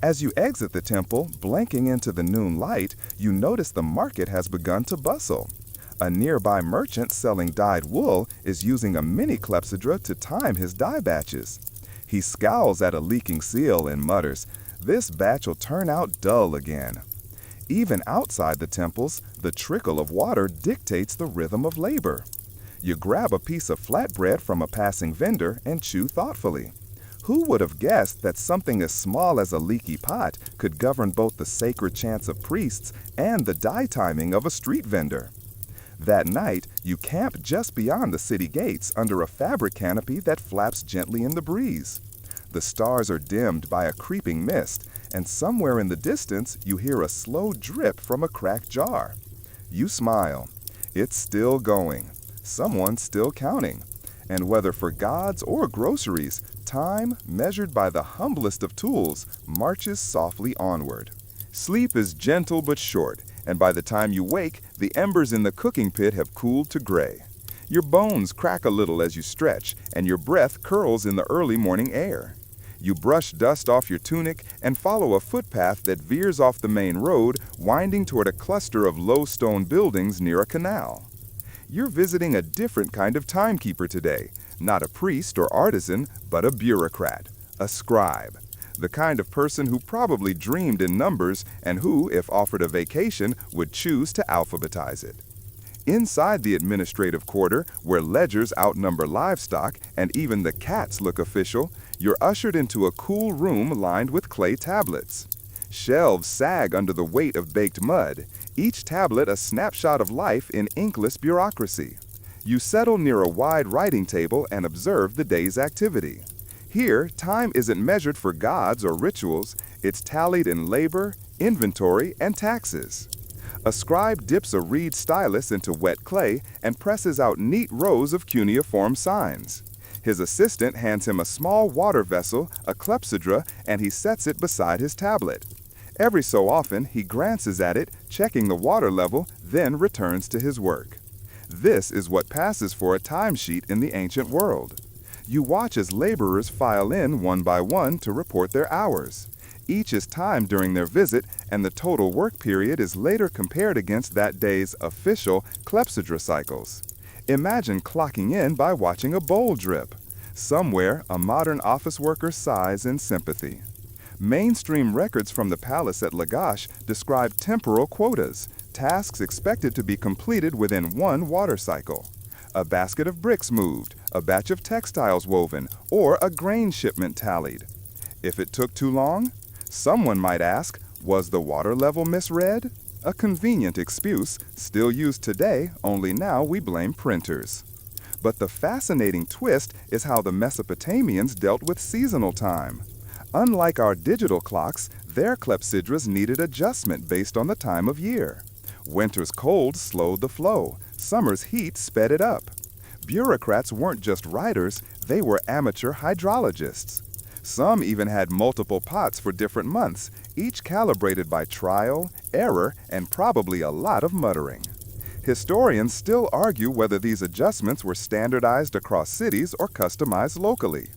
As you exit the temple, blinking into the noon light, you notice the market has begun to bustle. A nearby merchant selling dyed wool is using a mini clepsydra to time his dye batches. He scowls at a leaking seal and mutters, "This batch will turn out dull again." Even outside the temples, the trickle of water dictates the rhythm of labor. You grab a piece of flatbread from a passing vendor and chew thoughtfully. Who would have guessed that something as small as a leaky pot could govern both the sacred chants of priests and the dye timing of a street vendor? That night, you camp just beyond the city gates under a fabric canopy that flaps gently in the breeze. The stars are dimmed by a creeping mist, and somewhere in the distance, you hear a slow drip from a cracked jar. You smile. It's still going. Someone's still counting. And whether for gods or groceries, time, measured by the humblest of tools, marches softly onward. Sleep is gentle but short, and by the time you wake, the embers in the cooking pit have cooled to gray. Your bones crack a little as you stretch, and your breath curls in the early morning air. You brush dust off your tunic and follow a footpath that veers off the main road, winding toward a cluster of low stone buildings near a canal. You're visiting a different kind of timekeeper today, not a priest or artisan, but a bureaucrat, a scribe, the kind of person who probably dreamed in numbers and who, if offered a vacation, would choose to alphabetize it. Inside the administrative quarter, where ledgers outnumber livestock and even the cats look official, you're ushered into a cool room lined with clay tablets. Shelves sag under the weight of baked mud, each tablet a snapshot of life in inkless bureaucracy. You settle near a wide writing table and observe the day's activity. Here, time isn't measured for gods or rituals, it's tallied in labor, inventory, and taxes. A scribe dips a reed stylus into wet clay and presses out neat rows of cuneiform signs. His assistant hands him a small water vessel, a clepsydra, and he sets it beside his tablet. Every so often, he glances at it, checking the water level, then returns to his work. This is what passes for a timesheet in the ancient world. You watch as laborers file in one by one to report their hours. Each is timed during their visit, and the total work period is later compared against that day's official clepsydra cycles. Imagine clocking in by watching a bowl drip. Somewhere, a modern office worker sighs in sympathy. Mainstream records from the palace at Lagash describe temporal quotas, tasks expected to be completed within one water cycle. A basket of bricks moved, a batch of textiles woven, or a grain shipment tallied. If it took too long, someone might ask, was the water level misread? A convenient excuse, still used today, only now we blame printers. But the fascinating twist is how the Mesopotamians dealt with seasonal time. Unlike our digital clocks, their clepsydras needed adjustment based on the time of year. Winter's cold slowed the flow, summer's heat sped it up. Bureaucrats weren't just writers, they were amateur hydrologists. Some even had multiple pots for different months, each calibrated by trial, error, and probably a lot of muttering. Historians still argue whether these adjustments were standardized across cities or customized locally.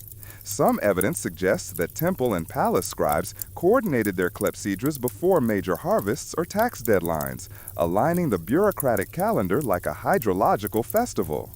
Some evidence suggests that temple and palace scribes coordinated their clepsydras before major harvests or tax deadlines, aligning the bureaucratic calendar like a hydrological festival.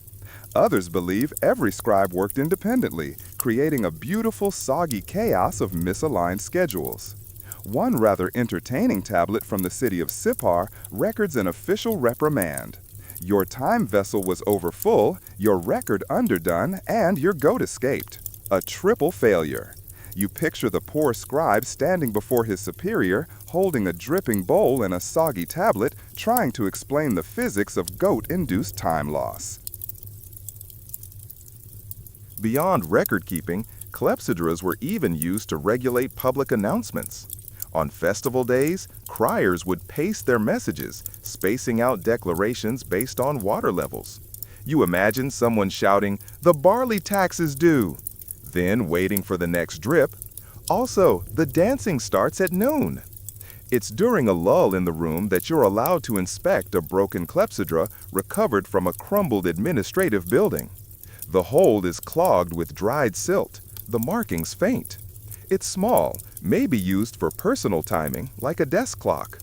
Others believe every scribe worked independently, creating a beautiful, soggy chaos of misaligned schedules. One rather entertaining tablet from the city of Sippar records an official reprimand. Your time vessel was overfull, your record underdone, and your goat escaped. A triple failure. You picture the poor scribe standing before his superior, holding a dripping bowl and a soggy tablet, trying to explain the physics of goat-induced time loss. Beyond record-keeping, clepsydras were even used to regulate public announcements. On festival days, criers would pace their messages, spacing out declarations based on water levels. You imagine someone shouting, "The barley tax is due," then waiting for the next drip. Also, the dancing starts at noon. It's during a lull in the room that you're allowed to inspect a broken clepsydra recovered from a crumbled administrative building. The hold is clogged with dried silt, the markings faint. It's small, maybe used for personal timing, like a desk clock.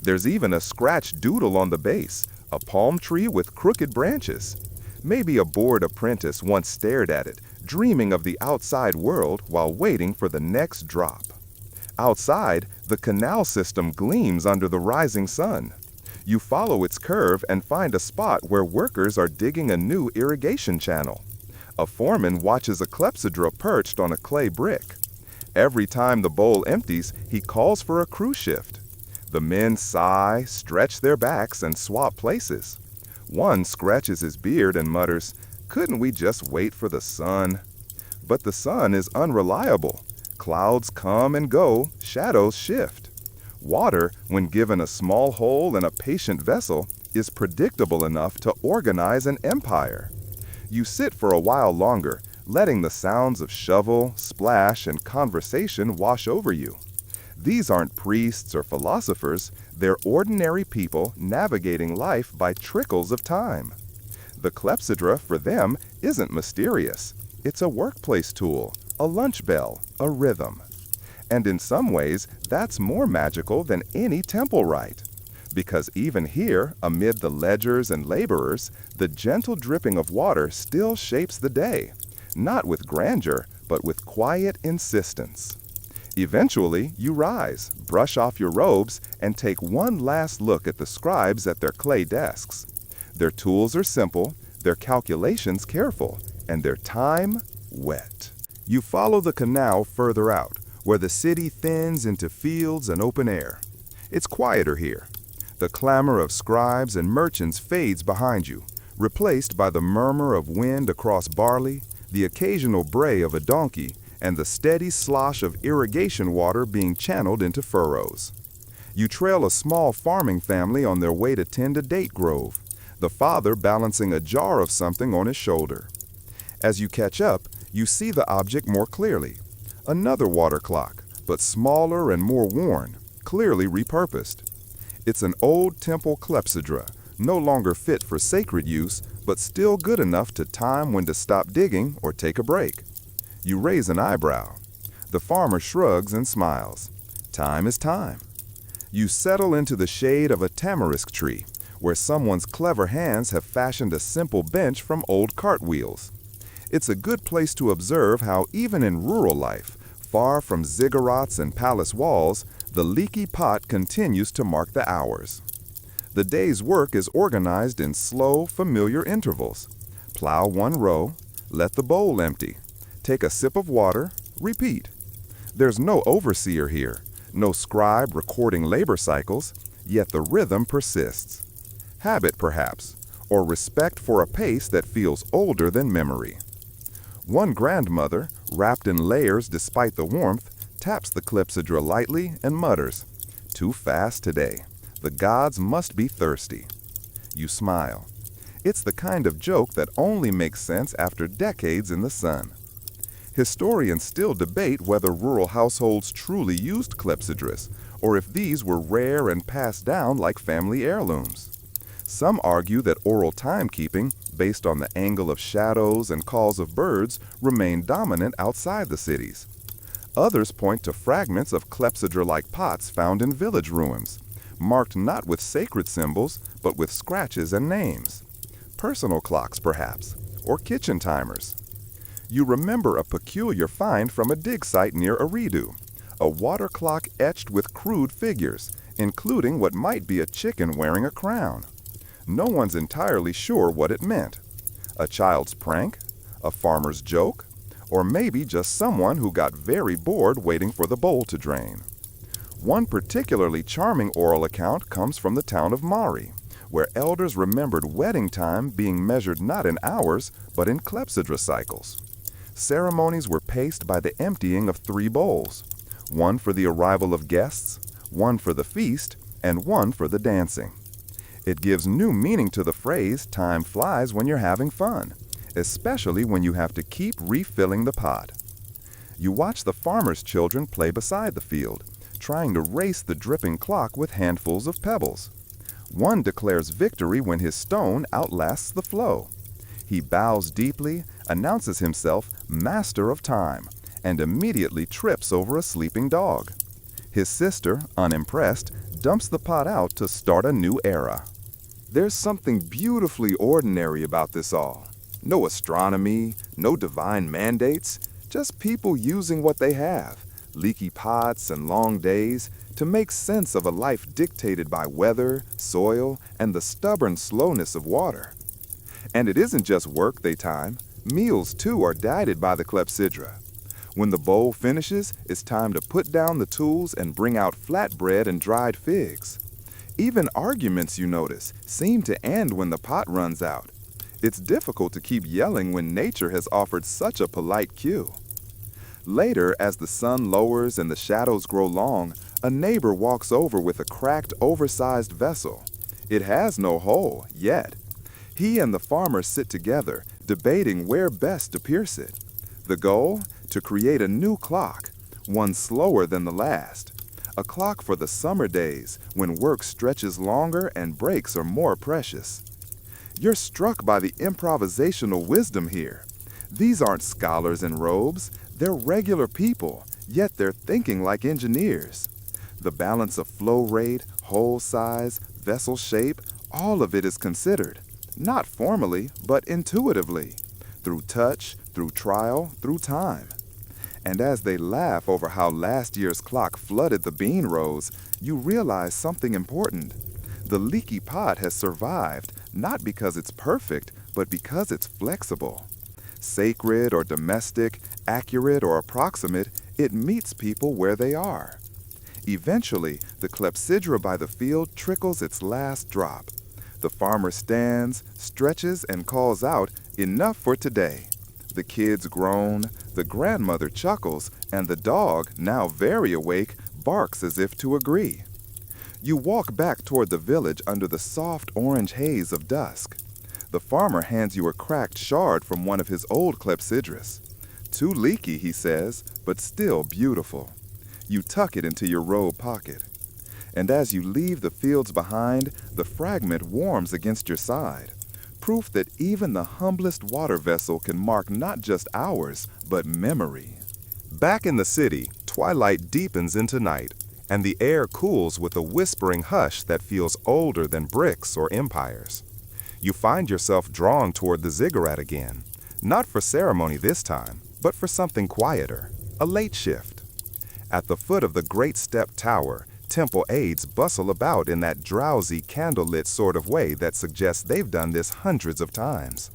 There's even a scratched doodle on the base, a palm tree with crooked branches. Maybe a bored apprentice once stared at it, dreaming of the outside world while waiting for the next drop. Outside, the canal system gleams under the rising sun. You follow its curve and find a spot where workers are digging a new irrigation channel. A foreman watches a clepsydra perched on a clay brick. Every time the bowl empties, he calls for a crew shift. The men sigh, stretch their backs, and swap places. One scratches his beard and mutters, "Couldn't we just wait for the sun?" But the sun is unreliable. Clouds come and go, shadows shift. Water, when given a small hole and a patient vessel, is predictable enough to organize an empire. You sit for a while longer, letting the sounds of shovel, splash, and conversation wash over you. These aren't priests or philosophers, they're ordinary people navigating life by trickles of time. The clepsydra, for them, isn't mysterious. It's a workplace tool, a lunch bell, a rhythm. And in some ways, that's more magical than any temple rite. Because even here, amid the ledgers and laborers, the gentle dripping of water still shapes the day, not with grandeur, but with quiet insistence. Eventually, you rise, brush off your robes, and take one last look at the scribes at their clay desks. Their tools are simple, their calculations careful, and their time wet. You follow the canal further out, where the city thins into fields and open air. It's quieter here. The clamor of scribes and merchants fades behind you, replaced by the murmur of wind across barley, the occasional bray of a donkey, and the steady slosh of irrigation water being channeled into furrows. You trail a small farming family on their way to tend a date grove, the father balancing a jar of something on his shoulder. As you catch up, you see the object more clearly. Another water clock, but smaller and more worn, clearly repurposed. It's an old temple clepsydra, no longer fit for sacred use, but still good enough to time when to stop digging or take a break. You raise an eyebrow. The farmer shrugs and smiles. Time is time. You settle into the shade of a tamarisk tree, where someone's clever hands have fashioned a simple bench from old cartwheels. It's a good place to observe how even in rural life, far from ziggurats and palace walls, the leaky pot continues to mark the hours. The day's work is organized in slow, familiar intervals. Plow one row, let the bowl empty. Take a sip of water, repeat. There's no overseer here, no scribe recording labor cycles, yet the rhythm persists. Habit, perhaps, or respect for a pace that feels older than memory. One grandmother, wrapped in layers despite the warmth, taps the clepsydra lightly and mutters, "Too fast today. The gods must be thirsty." You smile. It's the kind of joke that only makes sense after decades in the sun. Historians still debate whether rural households truly used clepsydras, or if these were rare and passed down like family heirlooms. Some argue that oral timekeeping, based on the angle of shadows and calls of birds, remained dominant outside the cities. Others point to fragments of clepsydra-like pots found in village ruins, marked not with sacred symbols, but with scratches and names. Personal clocks, perhaps, or kitchen timers. You remember a peculiar find from a dig site near Eridu, a water clock etched with crude figures, including what might be a chicken wearing a crown. No one's entirely sure what it meant. A child's prank? A farmer's joke? Or maybe just someone who got very bored waiting for the bowl to drain. One particularly charming oral account comes from the town of Mari, where elders remembered wedding time being measured not in hours, but in clepsydra cycles. Ceremonies were paced by the emptying of 3 bowls, one for the arrival of guests, one for the feast, and one for the dancing. It gives new meaning to the phrase, "Time flies when you're having fun," especially when you have to keep refilling the pot. You watch the farmer's children play beside the field, trying to race the dripping clock with handfuls of pebbles. One declares victory when his stone outlasts the flow. He bows deeply, announces himself master of time, and immediately trips over a sleeping dog. His sister, unimpressed, dumps the pot out to start a new era. There's something beautifully ordinary about this all. No astronomy, no divine mandates, just people using what they have, leaky pots and long days, to make sense of a life dictated by weather, soil, and the stubborn slowness of water. And it isn't just work they time, meals too are guided by the clepsydra. When the bowl finishes, it's time to put down the tools and bring out flatbread and dried figs. Even arguments, you notice, seem to end when the pot runs out. It's difficult to keep yelling when nature has offered such a polite cue. Later, as the sun lowers and the shadows grow long, a neighbor walks over with a cracked, oversized vessel. It has no hole, yet. He and the farmer sit together, debating where best to pierce it. The goal? To create a new clock, one slower than the last. A clock for the summer days, when work stretches longer and breaks are more precious. You're struck by the improvisational wisdom here. These aren't scholars in robes, they're regular people, yet they're thinking like engineers. The balance of flow rate, hole size, vessel shape, all of it is considered. Not formally, but intuitively. Through touch, through trial, through time. And as they laugh over how last year's clock flooded the bean rows, you realize something important. The leaky pot has survived, not because it's perfect, but because it's flexible. Sacred or domestic, accurate or approximate, it meets people where they are. Eventually, the clepsydra by the field trickles its last drop. The farmer stands, stretches, and calls out, "Enough for today." The kids groan, the grandmother chuckles, and the dog, now very awake, barks as if to agree. You walk back toward the village under the soft orange haze of dusk. The farmer hands you a cracked shard from one of his old clepsydras. Too leaky, he says, but still beautiful. You tuck it into your robe pocket. And as you leave the fields behind, the fragment warms against your side. Proof that even the humblest water vessel can mark not just hours, but memory. Back in the city, twilight deepens into night, and the air cools with a whispering hush that feels older than bricks or empires. You find yourself drawn toward the ziggurat again, not for ceremony this time, but for something quieter, a late shift. At the foot of the great step tower, temple aides bustle about in that drowsy, candlelit sort of way that suggests they've done this hundreds of times.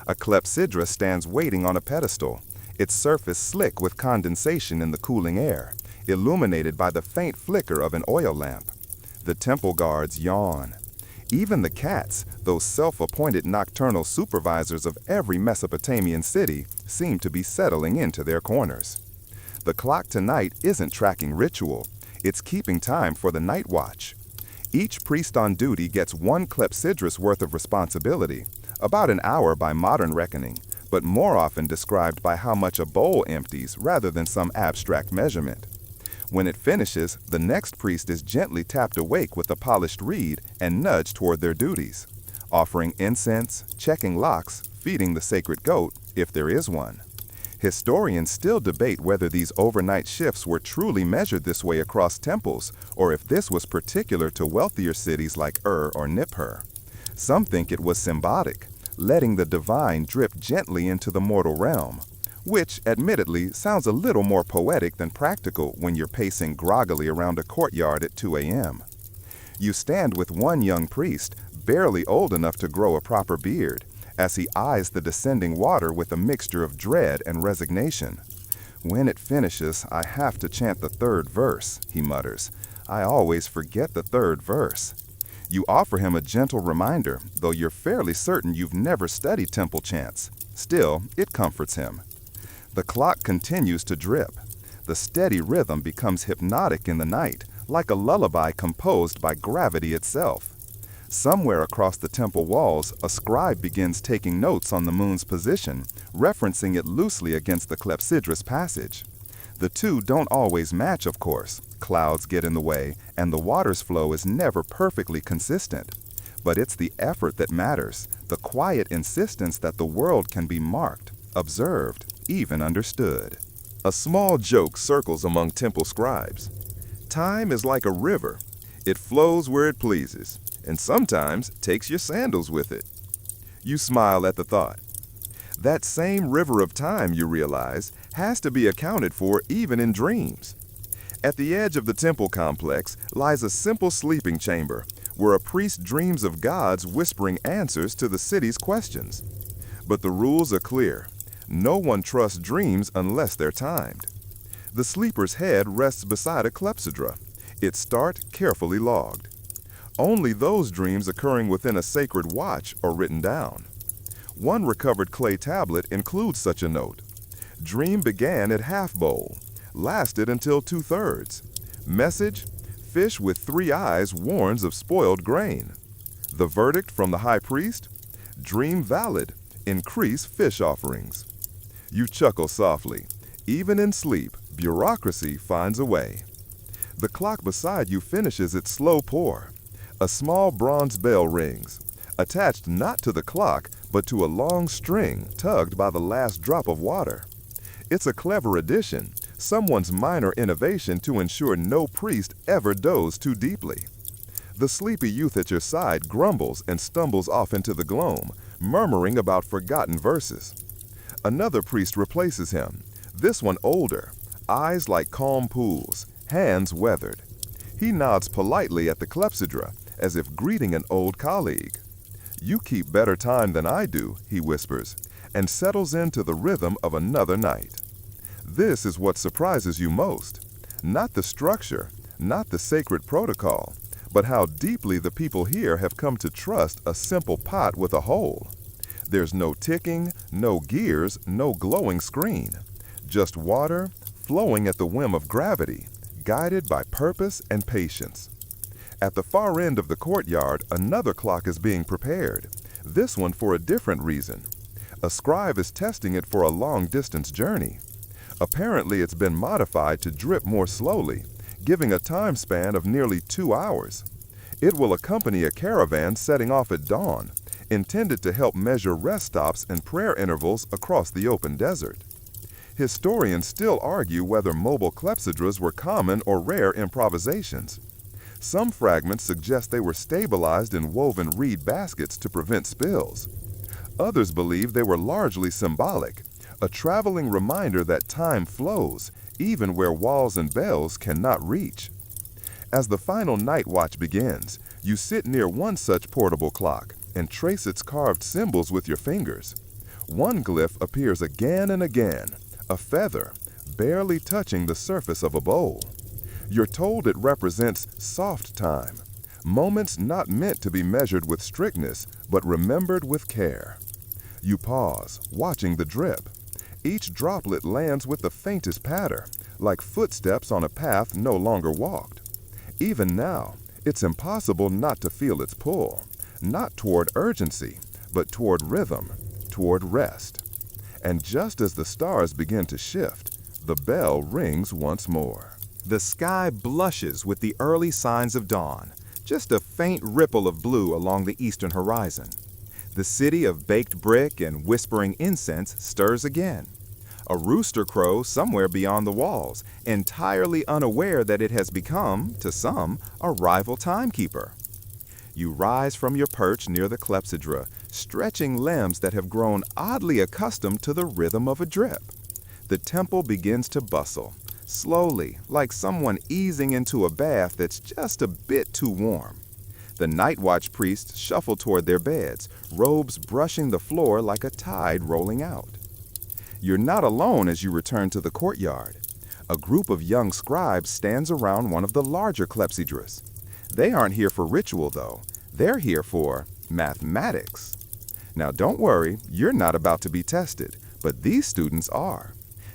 A clepsydra stands waiting on a pedestal, its surface slick with condensation in the cooling air, illuminated by the faint flicker of an oil lamp. The temple guards yawn. Even the cats, those self-appointed nocturnal supervisors of every Mesopotamian city, seem to be settling into their corners. The clock tonight isn't tracking ritual, it's keeping time for the night watch. Each priest on duty gets one clepsydras worth of responsibility, about an hour by modern reckoning, but more often described by how much a bowl empties rather than some abstract measurement. When it finishes, the next priest is gently tapped awake with a polished reed and nudged toward their duties, offering incense, checking locks, feeding the sacred goat, if there is one. Historians still debate whether these overnight shifts were truly measured this way across temples, or if this was particular to wealthier cities like Ur or Nippur. Some think it was symbolic, letting the divine drip gently into the mortal realm, which, admittedly, sounds a little more poetic than practical when you're pacing groggily around a courtyard at 2 a.m. You stand with one young priest, barely old enough to grow a proper beard, as he eyes the descending water with a mixture of dread and resignation. "When it finishes, I have to chant the third verse," he mutters. "I always forget the third verse." You offer him a gentle reminder, though you're fairly certain you've never studied temple chants. Still, it comforts him. The clock continues to drip. The steady rhythm becomes hypnotic in the night, like a lullaby composed by gravity itself. Somewhere across the temple walls, a scribe begins taking notes on the moon's position, referencing it loosely against the clepsydras passage. The two don't always match, of course. Clouds get in the way, and the water's flow is never perfectly consistent. But it's the effort that matters, the quiet insistence that the world can be marked, observed, even understood. A small joke circles among temple scribes. Time is like a river. It flows where it pleases, and sometimes takes your sandals with it. You smile at the thought. That same river of time, you realize, has to be accounted for even in dreams. At the edge of the temple complex lies a simple sleeping chamber, where a priest dreams of gods whispering answers to the city's questions. But the rules are clear. No one trusts dreams unless they're timed. The sleeper's head rests beside a clepsydra, its start carefully logged. Only those dreams occurring within a sacred watch are written down. One recovered clay tablet includes such a note. Dream began at half bowl, lasted until 2/3. Message: fish with 3 eyes warns of spoiled grain. The verdict from the high priest: dream valid, increase fish offerings. You chuckle softly. Even in sleep, bureaucracy finds a way. The clock beside you finishes its slow pour. A small bronze bell rings, attached not to the clock, but to a long string tugged by the last drop of water. It's a clever addition, someone's minor innovation to ensure no priest ever dozed too deeply. The sleepy youth at your side grumbles and stumbles off into the gloam, murmuring about forgotten verses. Another priest replaces him, this one older, eyes like calm pools, hands weathered. He nods politely at the clepsydra, as if greeting an old colleague. "You keep better time than I do," he whispers, and settles into the rhythm of another night. This is what surprises you most. Not the structure, not the sacred protocol, but how deeply the people here have come to trust a simple pot with a hole. There's no ticking, no gears, no glowing screen. Just water, flowing at the whim of gravity, guided by purpose and patience. At the far end of the courtyard, another clock is being prepared, this one for a different reason. A scribe is testing it for a long-distance journey. Apparently, it's been modified to drip more slowly, giving a time span of nearly 2 hours. It will accompany a caravan setting off at dawn, intended to help measure rest stops and prayer intervals across the open desert. Historians still argue whether mobile clepsydras were common or rare improvisations. Some fragments suggest they were stabilized in woven reed baskets to prevent spills. Others believe they were largely symbolic, a traveling reminder that time flows, even where walls and bells cannot reach. As the final night watch begins, you sit near one such portable clock and trace its carved symbols with your fingers. One glyph appears again and again, a feather, barely touching the surface of a bowl. You're told it represents soft time, moments not meant to be measured with strictness, but remembered with care. You pause, watching the drip. Each droplet lands with the faintest patter, like footsteps on a path no longer walked. Even now, it's impossible not to feel its pull, not toward urgency, but toward rhythm, toward rest. And just as the stars begin to shift, the bell rings once more. The sky blushes with the early signs of dawn, just a faint ripple of blue along the eastern horizon. The city of baked brick and whispering incense stirs again. A rooster crows somewhere beyond the walls, entirely unaware that it has become, to some, a rival timekeeper. You rise from your perch near the clepsydra, stretching limbs that have grown oddly accustomed to the rhythm of a drip. The temple begins to bustle, slowly, like someone easing into a bath that's just a bit too warm. The night watch priests shuffle toward their beds, robes brushing the floor like a tide rolling out. You're not alone as you return to the courtyard. A group of young scribes stands around one of the larger clepsydras. They aren't here for ritual, though. They're here for mathematics. Now, don't worry, you're not about to be tested, but these students are.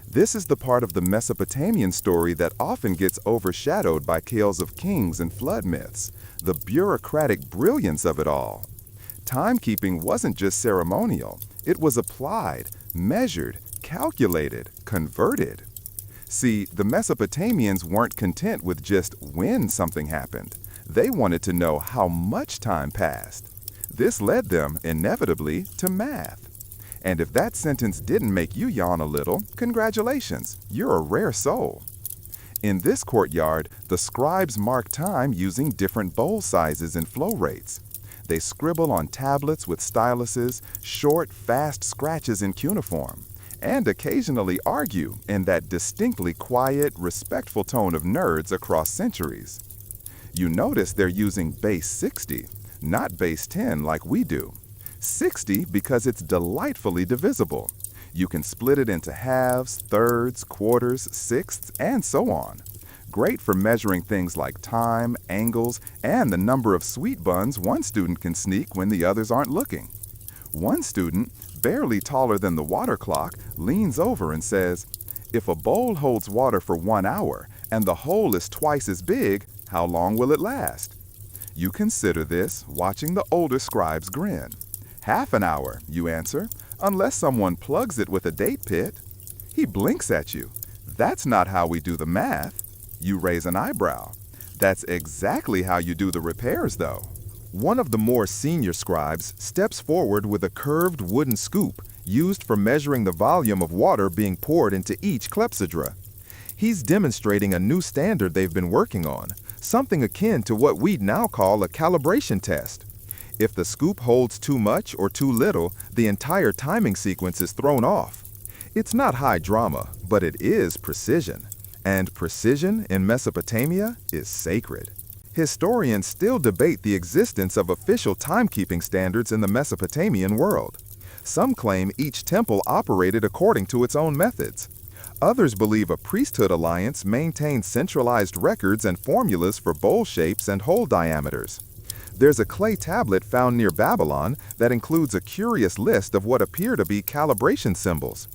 This is the part of the Mesopotamian story that often gets overshadowed by tales of kings and flood myths, the bureaucratic brilliance of it all. Timekeeping wasn't just ceremonial, it was applied, measured, calculated, converted. See, the Mesopotamians weren't content with just when something happened. They wanted to know how much time passed. This led them, inevitably, to math. And if that sentence didn't make you yawn a little, congratulations, you're a rare soul. In this courtyard, the scribes mark time using different bowl sizes and flow rates. They scribble on tablets with styluses, short, fast scratches in cuneiform, and occasionally argue in that distinctly quiet, respectful tone of nerds across centuries. You notice they're using base 60, not base 10 like we do. 60 because it's delightfully divisible. You can split it into halves, thirds, quarters, sixths, and so on. Great for measuring things like time, angles, and the number of sweet buns one student can sneak when the others aren't looking. One student, barely taller than the water clock, leans over and says, "If a bowl holds water for 1 hour and the hole is twice as big, how long will it last?" You consider this, watching the older scribes grin. "Half an hour," you answer, "unless someone plugs it with a date pit." He blinks at you. "That's not how we do the math." You raise an eyebrow. "That's exactly how you do the repairs, though." One of the more senior scribes steps forward with a curved wooden scoop used for measuring the volume of water being poured into each clepsydra. He's demonstrating a new standard they've been working on, something akin to what we'd now call a calibration test. If the scoop holds too much or too little, the entire timing sequence is thrown off. It's not high drama, but it is precision. And precision in Mesopotamia is sacred. Historians still debate the existence of official timekeeping standards in the Mesopotamian world. Some claim each temple operated according to its own methods. Others believe a priesthood alliance maintained centralized records and formulas for bowl shapes and hole diameters. There's a clay tablet found near Babylon that includes a curious list of what appear to be calibration symbols.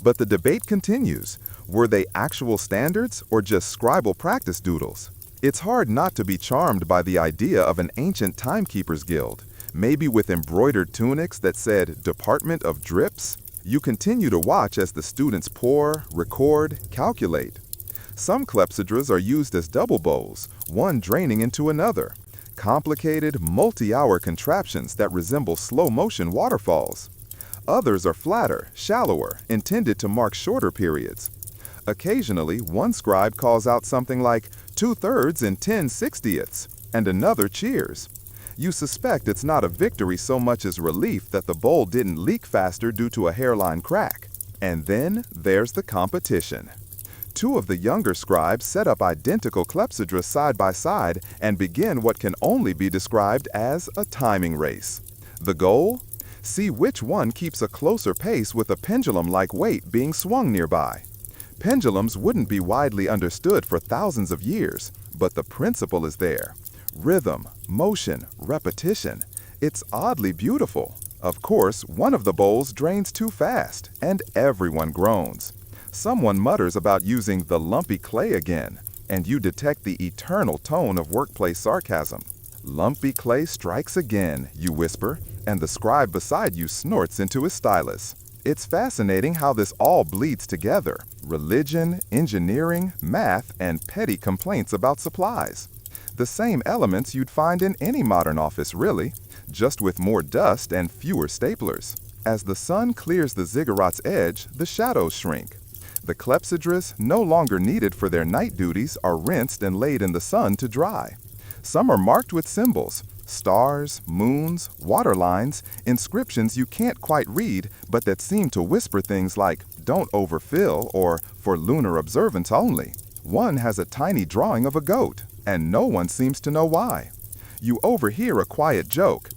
But the debate continues. Were they actual standards or just scribal practice doodles? It's hard not to be charmed by the idea of an ancient timekeepers guild, maybe with embroidered tunics that said Department of Drips. You continue to watch as the students pour, record, calculate. Some clepsydras are used as double bowls, one draining into another. Complicated, multi-hour contraptions that resemble slow-motion waterfalls. Others are flatter, shallower, intended to mark shorter periods. Occasionally, one scribe calls out something like 2/3 and 10/60ths, and another cheers. You suspect it's not a victory so much as relief that the bowl didn't leak faster due to a hairline crack. And then there's the competition. Two of the younger scribes set up identical clepsydras side by side and begin what can only be described as a timing race. The goal? See which one keeps a closer pace with a pendulum-like weight being swung nearby. Pendulums wouldn't be widely understood for thousands of years, but the principle is there. Rhythm, motion, repetition. It's oddly beautiful. Of course, one of the bowls drains too fast, and everyone groans. Someone mutters about using the lumpy clay again, and you detect the eternal tone of workplace sarcasm. Lumpy clay strikes again, you whisper, and the scribe beside you snorts into his stylus. It's fascinating how this all bleeds together: religion, engineering, math, and petty complaints about supplies. The same elements you'd find in any modern office, really, just with more dust and fewer staplers. As the sun clears the ziggurat's edge, the shadows shrink. The clepsydras, no longer needed for their night duties, are rinsed and laid in the sun to dry. Some are marked with symbols: stars, moons, water lines, inscriptions you can't quite read but that seem to whisper things like "don't overfill" or "for lunar observance only." One has a tiny drawing of a goat, and no one seems to know why. You overhear a quiet joke: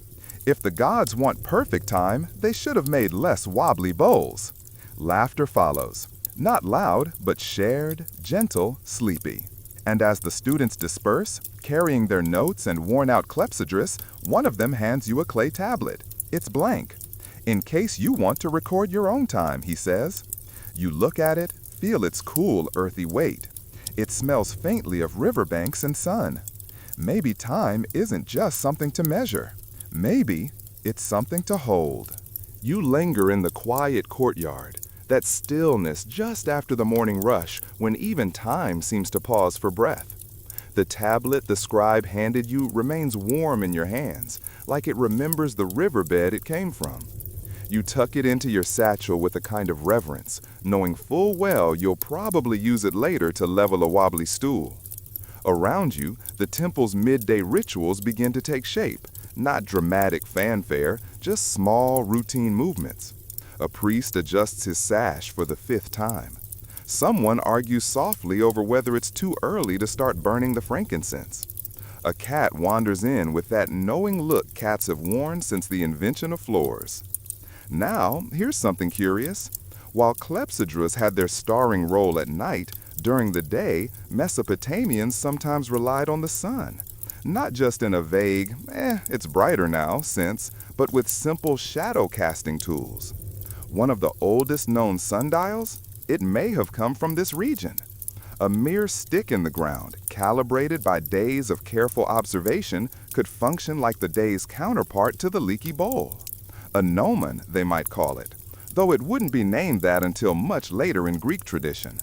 if the gods want perfect time, they should have made less wobbly bowls. Laughter follows. Not loud, but shared, gentle, sleepy. And as the students disperse, carrying their notes and worn-out clepsydras, one of them hands you a clay tablet. It's blank. "In case you want to record your own time," he says. You look at it, feel its cool, earthy weight. It smells faintly of riverbanks and sun. Maybe time isn't just something to measure. Maybe it's something to hold. You linger in the quiet courtyard, that stillness just after the morning rush when even time seems to pause for breath. The tablet the scribe handed you remains warm in your hands, like it remembers the riverbed it came from. You tuck it into your satchel with a kind of reverence, knowing full well you'll probably use it later to level a wobbly stool. Around you, the temple's midday rituals begin to take shape, not dramatic fanfare, just small, routine movements. A priest adjusts his sash for the 5th time. Someone argues softly over whether it's too early to start burning the frankincense. A cat wanders in with that knowing look cats have worn since the invention of floors. Now, here's something curious. While clepsydras had their starring role at night, during the day, Mesopotamians sometimes relied on the sun. Not just in a vague, it's brighter now sense, but with simple shadow casting tools. One of the oldest known sundials? It may have come from this region. A mere stick in the ground, calibrated by days of careful observation, could function like the day's counterpart to the Leaky bowl. A gnomon, they might call it, though it wouldn't be named that until much later in Greek tradition.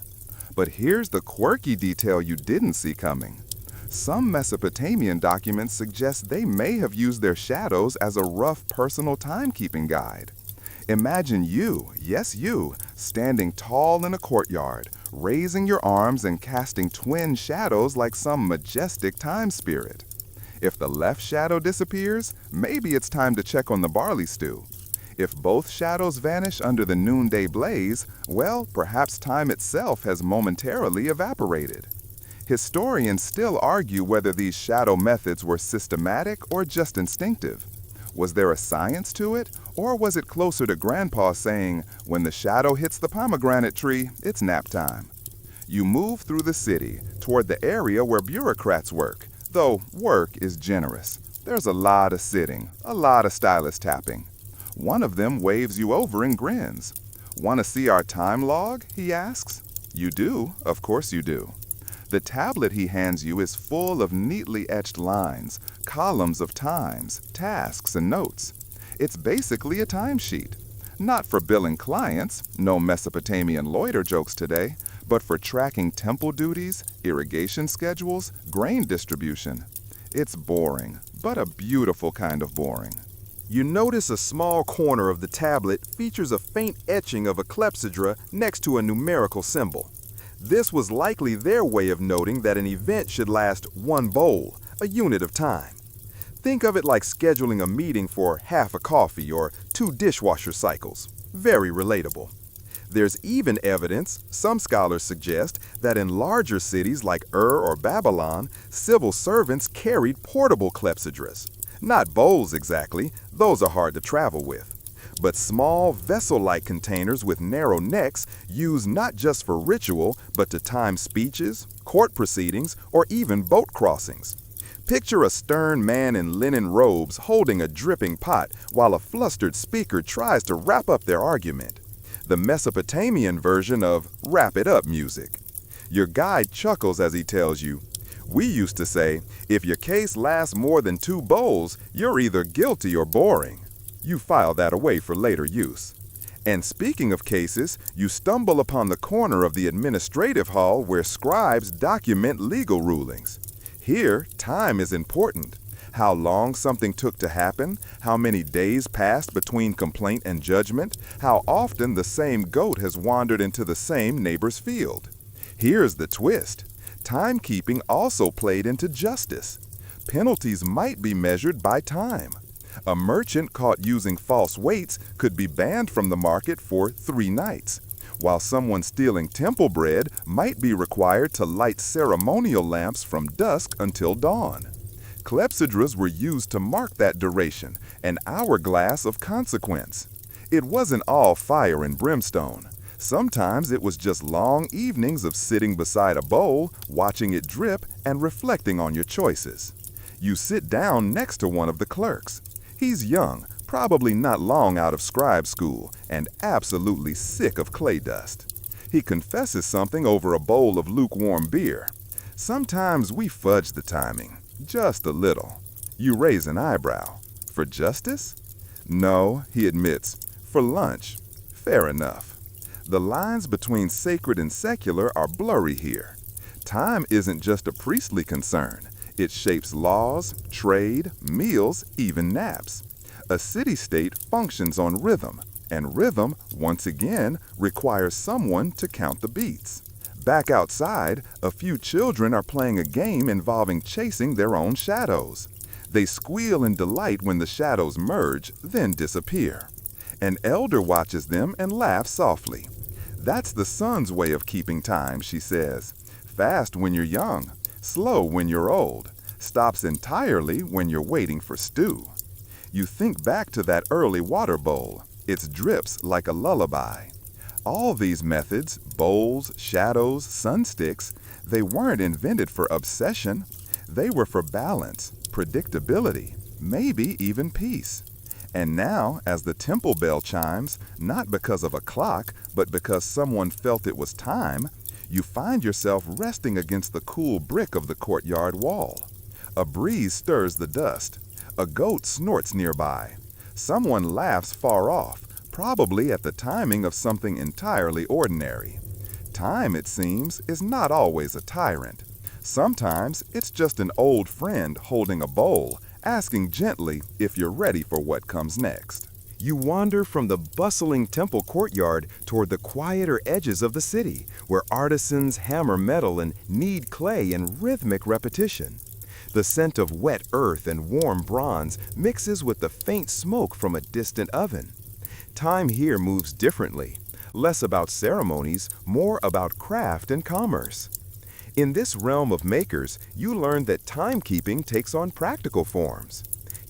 But here's the quirky detail you didn't see coming. Some Mesopotamian documents suggest they may have used their shadows as a rough personal timekeeping guide. Imagine you, yes you, standing tall in a courtyard, raising your arms and casting twin shadows like some majestic time spirit. If the left shadow disappears, maybe it's time to check on the barley stew. If both shadows vanish under the noonday blaze, well, perhaps time itself has momentarily evaporated. Historians still argue whether these shadow methods were systematic or just instinctive. Was there a science to it, or was it closer to Grandpa saying, "When the shadow hits the pomegranate tree, it's nap time"? You move through the city, toward the area where bureaucrats work, though work is generous. There's a lot of sitting, a lot of stylus tapping. One of them waves you over and grins. "Want to see our time log?" he asks. You do, of course you do. The tablet he hands you is full of neatly etched lines, columns of times, tasks, and notes. It's basically a timesheet. Not for billing clients, no Mesopotamian loiter jokes today, but for tracking temple duties, irrigation schedules, grain distribution. It's boring, but a beautiful kind of boring. You notice a small corner of the tablet features a faint etching of a clepsydra next to a numerical symbol. This was likely their way of noting that an event should last one bowl, a unit of time. Think of it like scheduling a meeting for half a coffee or 2 dishwasher cycles. Very relatable. There's even evidence, some scholars suggest, that in larger cities like Ur or Babylon, civil servants carried portable clepsydras. Not bowls exactly, those are hard to travel with. But small, vessel-like containers with narrow necks used not just for ritual, but to time speeches, court proceedings, or even boat crossings. Picture a stern man in linen robes holding a dripping pot while a flustered speaker tries to wrap up their argument. The Mesopotamian version of wrap it up music. Your guide chuckles as he tells you, "We used to say, if your case lasts more than 2 bowls, you're either guilty or boring." You file that away for later use. And speaking of cases, you stumble upon the corner of the administrative hall where scribes document legal rulings. Here, time is important. How long something took to happen, how many days passed between complaint and judgment, how often the same goat has wandered into the same neighbor's field. Here's the twist. Timekeeping also played into justice. Penalties might be measured by time. A merchant caught using false weights could be banned from the market for 3 nights, while someone stealing temple bread might be required to light ceremonial lamps from dusk until dawn. Clepsydras were used to mark that duration, an hourglass of consequence. It wasn't all fire and brimstone. Sometimes it was just long evenings of sitting beside a bowl, watching it drip, and reflecting on your choices. You sit down next to one of the clerks. He's young, probably not long out of scribe school, and absolutely sick of clay dust. He confesses something over a bowl of lukewarm beer. Sometimes we fudge the timing, just a little. You raise an eyebrow. For justice? No, he admits, for lunch. Fair enough. The lines between sacred and secular are blurry here. Time isn't just a priestly concern. It shapes laws, trade, meals, even naps. A city-state functions on rhythm, and rhythm, once again, requires someone to count the beats. Back outside, a few children are playing a game involving chasing their own shadows. They squeal in delight when the shadows merge, then disappear. An elder watches them and laughs softly. That's the sun's way of keeping time, she says. Fast when you're young, slow when you're old, stops entirely when you're waiting for stew. You think back to that early water bowl. It drips like a lullaby. All these methods, bowls, shadows, sunsticks, they weren't invented for obsession. They were for balance, predictability, maybe even peace. And now, as the temple bell chimes, not because of a clock, but because someone felt it was time, you find yourself resting against the cool brick of the courtyard wall. A breeze stirs the dust. A goat snorts nearby. Someone laughs far off, probably at the timing of something entirely ordinary. Time, it seems, is not always a tyrant. Sometimes it's just an old friend holding a bowl, asking gently if you're ready for what comes next. You wander from the bustling temple courtyard toward the quieter edges of the city, where artisans hammer metal and knead clay in rhythmic repetition. The scent of wet earth and warm bronze mixes with the faint smoke from a distant oven. Time here moves differently, less about ceremonies, more about craft and commerce. In this realm of makers, you learn that timekeeping takes on practical forms.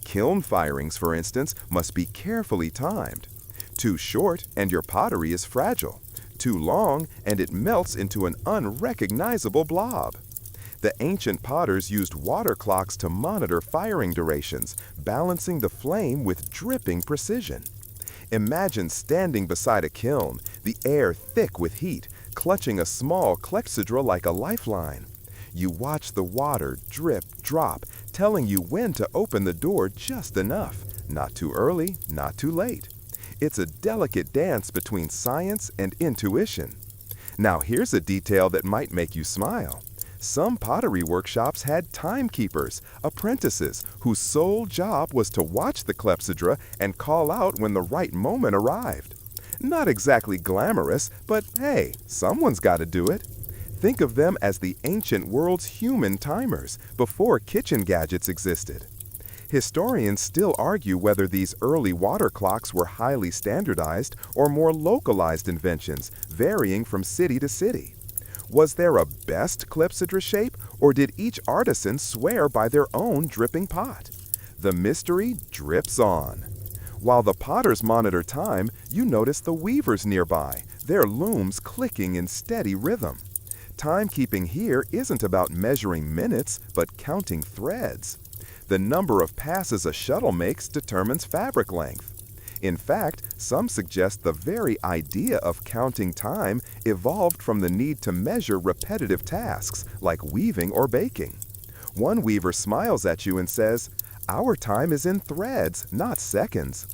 Kiln firings, for instance, must be carefully timed. Too short, and your pottery is fragile. Too long, and it melts into an unrecognizable blob. The ancient potters used water clocks to monitor firing durations, balancing the flame with dripping precision. Imagine standing beside a kiln, the air thick with heat, clutching a small clepsydra like a lifeline. You watch the water drip, drop, telling you when to open the door just enough. Not too early, not too late. It's a delicate dance between science and intuition. Now here's a detail that might make you smile. Some pottery workshops had timekeepers, apprentices, whose sole job was to watch the clepsydra and call out when the right moment arrived. Not exactly glamorous, but hey, someone's got to do it. Think of them as the ancient world's human timers, before kitchen gadgets existed. Historians still argue whether these early water clocks were highly standardized or more localized inventions, varying from city to city. Was there a best clepsydra shape, or did each artisan swear by their own dripping pot? The mystery drips on. While the potters monitor time, you notice the weavers nearby, their looms clicking in steady rhythm. Timekeeping here isn't about measuring minutes, but counting threads. The number of passes a shuttle makes determines fabric length. In fact, some suggest the very idea of counting time evolved from the need to measure repetitive tasks like weaving or baking. One weaver smiles at you and says, "Our time is in threads, not seconds."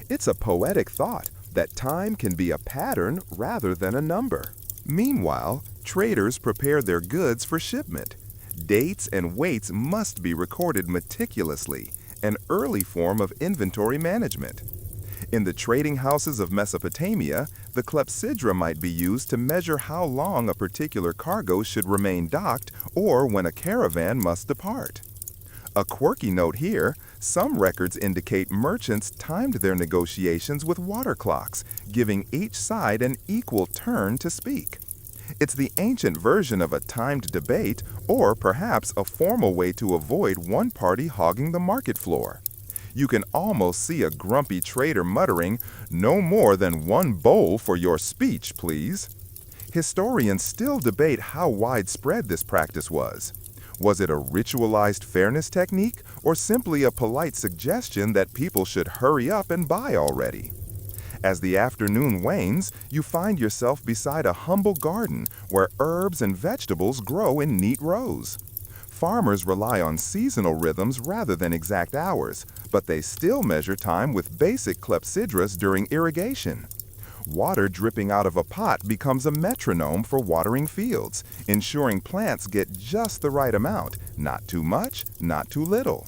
It's a poetic thought that time can be a pattern rather than a number. Meanwhile, traders prepare their goods for shipment. Dates and weights must be recorded meticulously, an early form of inventory management. In the trading houses of Mesopotamia, the clepsydra might be used to measure how long a particular cargo should remain docked or when a caravan must depart. A quirky note here, some records indicate merchants timed their negotiations with water clocks, giving each side an equal turn to speak. It's the ancient version of a timed debate, or perhaps a formal way to avoid one party hogging the market floor. You can almost see a grumpy trader muttering, "No more than one bowl for your speech, please." Historians still debate how widespread this practice was. Was it a ritualized fairness technique, or simply a polite suggestion that people should hurry up and buy already? As the afternoon wanes, you find yourself beside a humble garden where herbs and vegetables grow in neat rows. Farmers rely on seasonal rhythms rather than exact hours, but they still measure time with basic clepsydras during irrigation. Water dripping out of a pot becomes a metronome for watering fields, ensuring plants get just the right amount, not too much, not too little.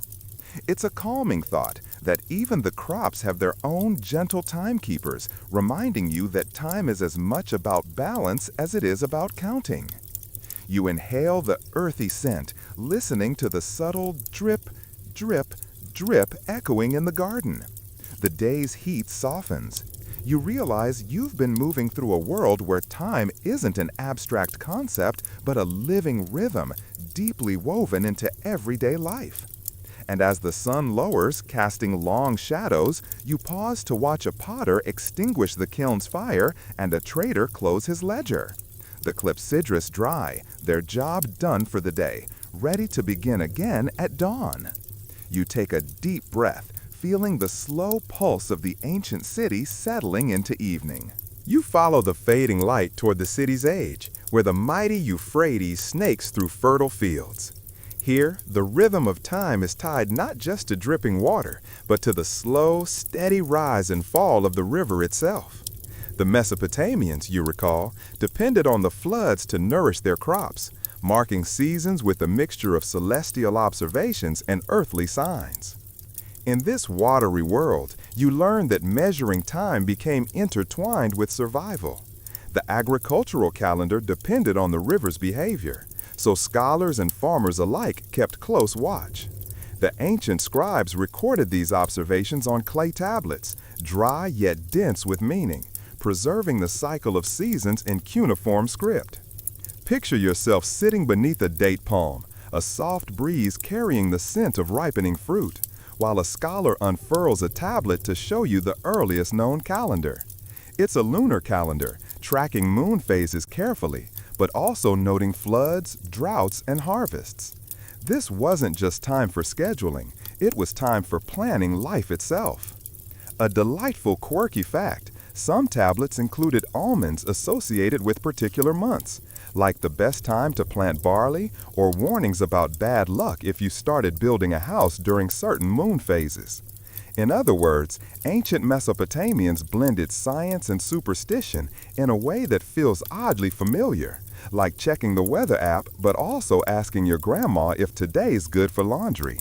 It's a calming thought that even the crops have their own gentle timekeepers, reminding you that time is as much about balance as it is about counting. You inhale the earthy scent, listening to the subtle drip, drip, drip echoing in the garden. The day's heat softens. You realize you've been moving through a world where time isn't an abstract concept, but a living rhythm, deeply woven into everyday life. And as the sun lowers, casting long shadows, you pause to watch a potter extinguish the kiln's fire and a trader close his ledger. The clepsydras dry, their job done for the day, ready to begin again at dawn. You take a deep breath, feeling the slow pulse of the ancient city settling into evening. You follow the fading light toward the city's edge, where the mighty Euphrates snakes through fertile fields. Here, the rhythm of time is tied not just to dripping water, but to the slow, steady rise and fall of the river itself. The Mesopotamians, you recall, depended on the floods to nourish their crops, marking seasons with a mixture of celestial observations and earthly signs. In this watery world, you learn that measuring time became intertwined with survival. The agricultural calendar depended on the river's behavior, so scholars and farmers alike kept close watch. The ancient scribes recorded these observations on clay tablets, dry yet dense with meaning, preserving the cycle of seasons in cuneiform script. Picture yourself sitting beneath a date palm, a soft breeze carrying the scent of ripening fruit, while a scholar unfurls a tablet to show you the earliest known calendar. It's a lunar calendar, tracking moon phases carefully, but also noting floods, droughts, and harvests. This wasn't just time for scheduling, it was time for planning life itself. A delightful quirky fact, some tablets included almonds associated with particular months, like the best time to plant barley or warnings about bad luck if you started building a house during certain moon phases. In other words, ancient Mesopotamians blended science and superstition in a way that feels oddly familiar, like checking the weather app but also asking your grandma if today's good for laundry.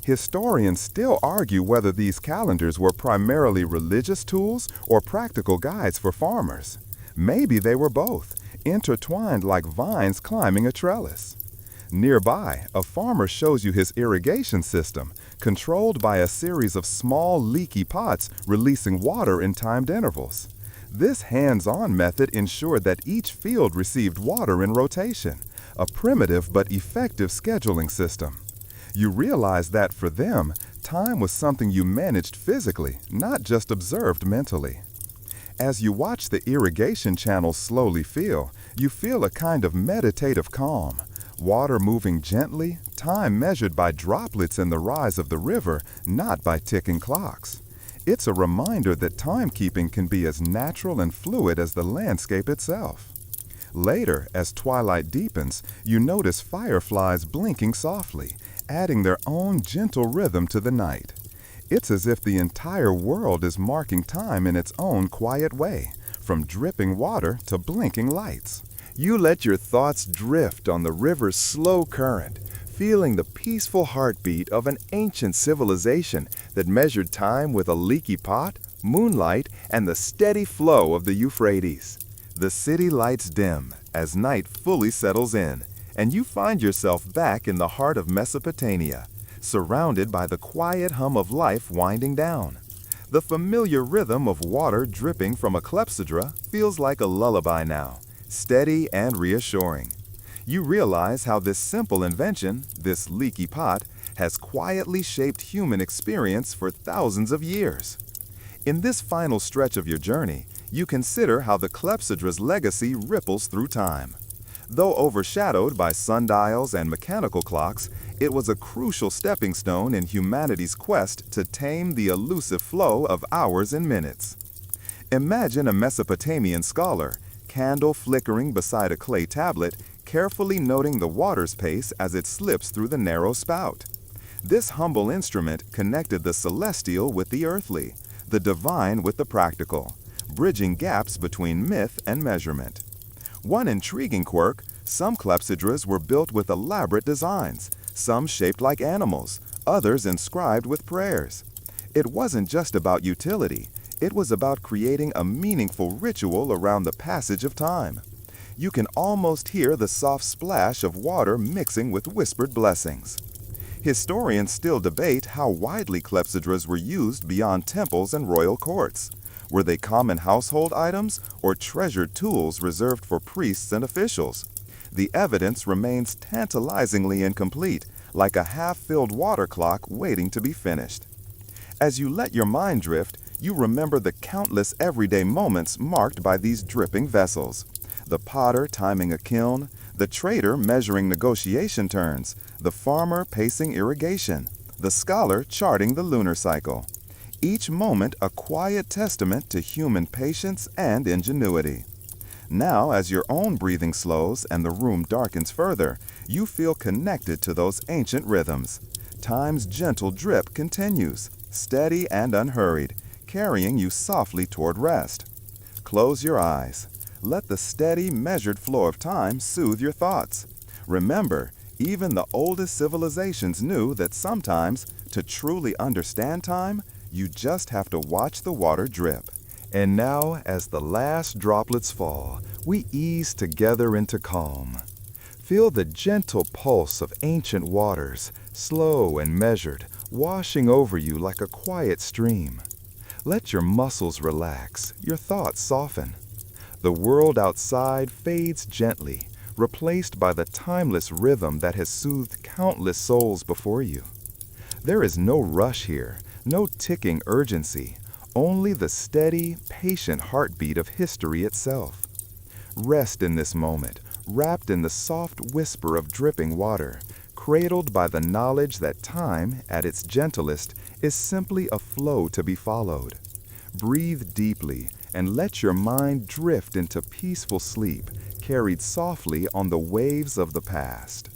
Historians still argue whether these calendars were primarily religious tools or practical guides for farmers. Maybe they were both, intertwined like vines climbing a trellis. Nearby, a farmer shows you his irrigation system, controlled by a series of small leaky pots releasing water in timed intervals. This hands-on method ensured that each field received water in rotation, a primitive but effective scheduling system. You realize that for them, time was something you managed physically, not just observed mentally. As you watch the irrigation channels slowly fill, you feel a kind of meditative calm. Water moving gently, time measured by droplets in the rise of the river, not by ticking clocks. It's a reminder that timekeeping can be as natural and fluid as the landscape itself. Later, as twilight deepens, you notice fireflies blinking softly, adding their own gentle rhythm to the night. It's as if the entire world is marking time in its own quiet way, from dripping water to blinking lights. You let your thoughts drift on the river's slow current, feeling the peaceful heartbeat of an ancient civilization that measured time with a leaky pot, moonlight, and the steady flow of the Euphrates. The city lights dim as night fully settles in, and you find yourself back in the heart of Mesopotamia, surrounded by the quiet hum of life winding down. The familiar rhythm of water dripping from a clepsydra feels like a lullaby now, steady and reassuring. You realize how this simple invention, this leaky pot, has quietly shaped human experience for thousands of years. In this final stretch of your journey, you consider how the clepsydra's legacy ripples through time. Though overshadowed by sundials and mechanical clocks, it was a crucial stepping stone in humanity's quest to tame the elusive flow of hours and minutes. Imagine a Mesopotamian scholar, candle flickering beside a clay tablet, carefully noting the water's pace as it slips through the narrow spout. This humble instrument connected the celestial with the earthly, the divine with the practical, bridging gaps between myth and measurement. One intriguing quirk, some clepsydras were built with elaborate designs, some shaped like animals, others inscribed with prayers. It wasn't just about utility, it was about creating a meaningful ritual around the passage of time. You can almost hear the soft splash of water mixing with whispered blessings. Historians still debate how widely clepsydras were used beyond temples and royal courts. Were they common household items or treasured tools reserved for priests and officials? The evidence remains tantalizingly incomplete, like a half-filled water clock waiting to be finished. As you let your mind drift, you remember the countless everyday moments marked by these dripping vessels. The potter timing a kiln, the trader measuring negotiation turns, the farmer pacing irrigation, the scholar charting the lunar cycle. Each moment a quiet testament to human patience and ingenuity. Now, as your own breathing slows and the room darkens further, you feel connected to those ancient rhythms. Time's gentle drip continues, steady and unhurried, carrying you softly toward rest. Close your eyes. Let the steady, measured flow of time soothe your thoughts. Remember, even the oldest civilizations knew that sometimes, to truly understand time, you just have to watch the water drip. And now, as the last droplets fall, we ease together into calm. Feel the gentle pulse of ancient waters, slow and measured, washing over you like a quiet stream. Let your muscles relax, your thoughts soften. The world outside fades gently, replaced by the timeless rhythm that has soothed countless souls before you. There is no rush here, no ticking urgency, only the steady, patient heartbeat of history itself. Rest in this moment, wrapped in the soft whisper of dripping water, cradled by the knowledge that time, at its gentlest, is simply a flow to be followed. Breathe deeply and let your mind drift into peaceful sleep, carried softly on the waves of the past.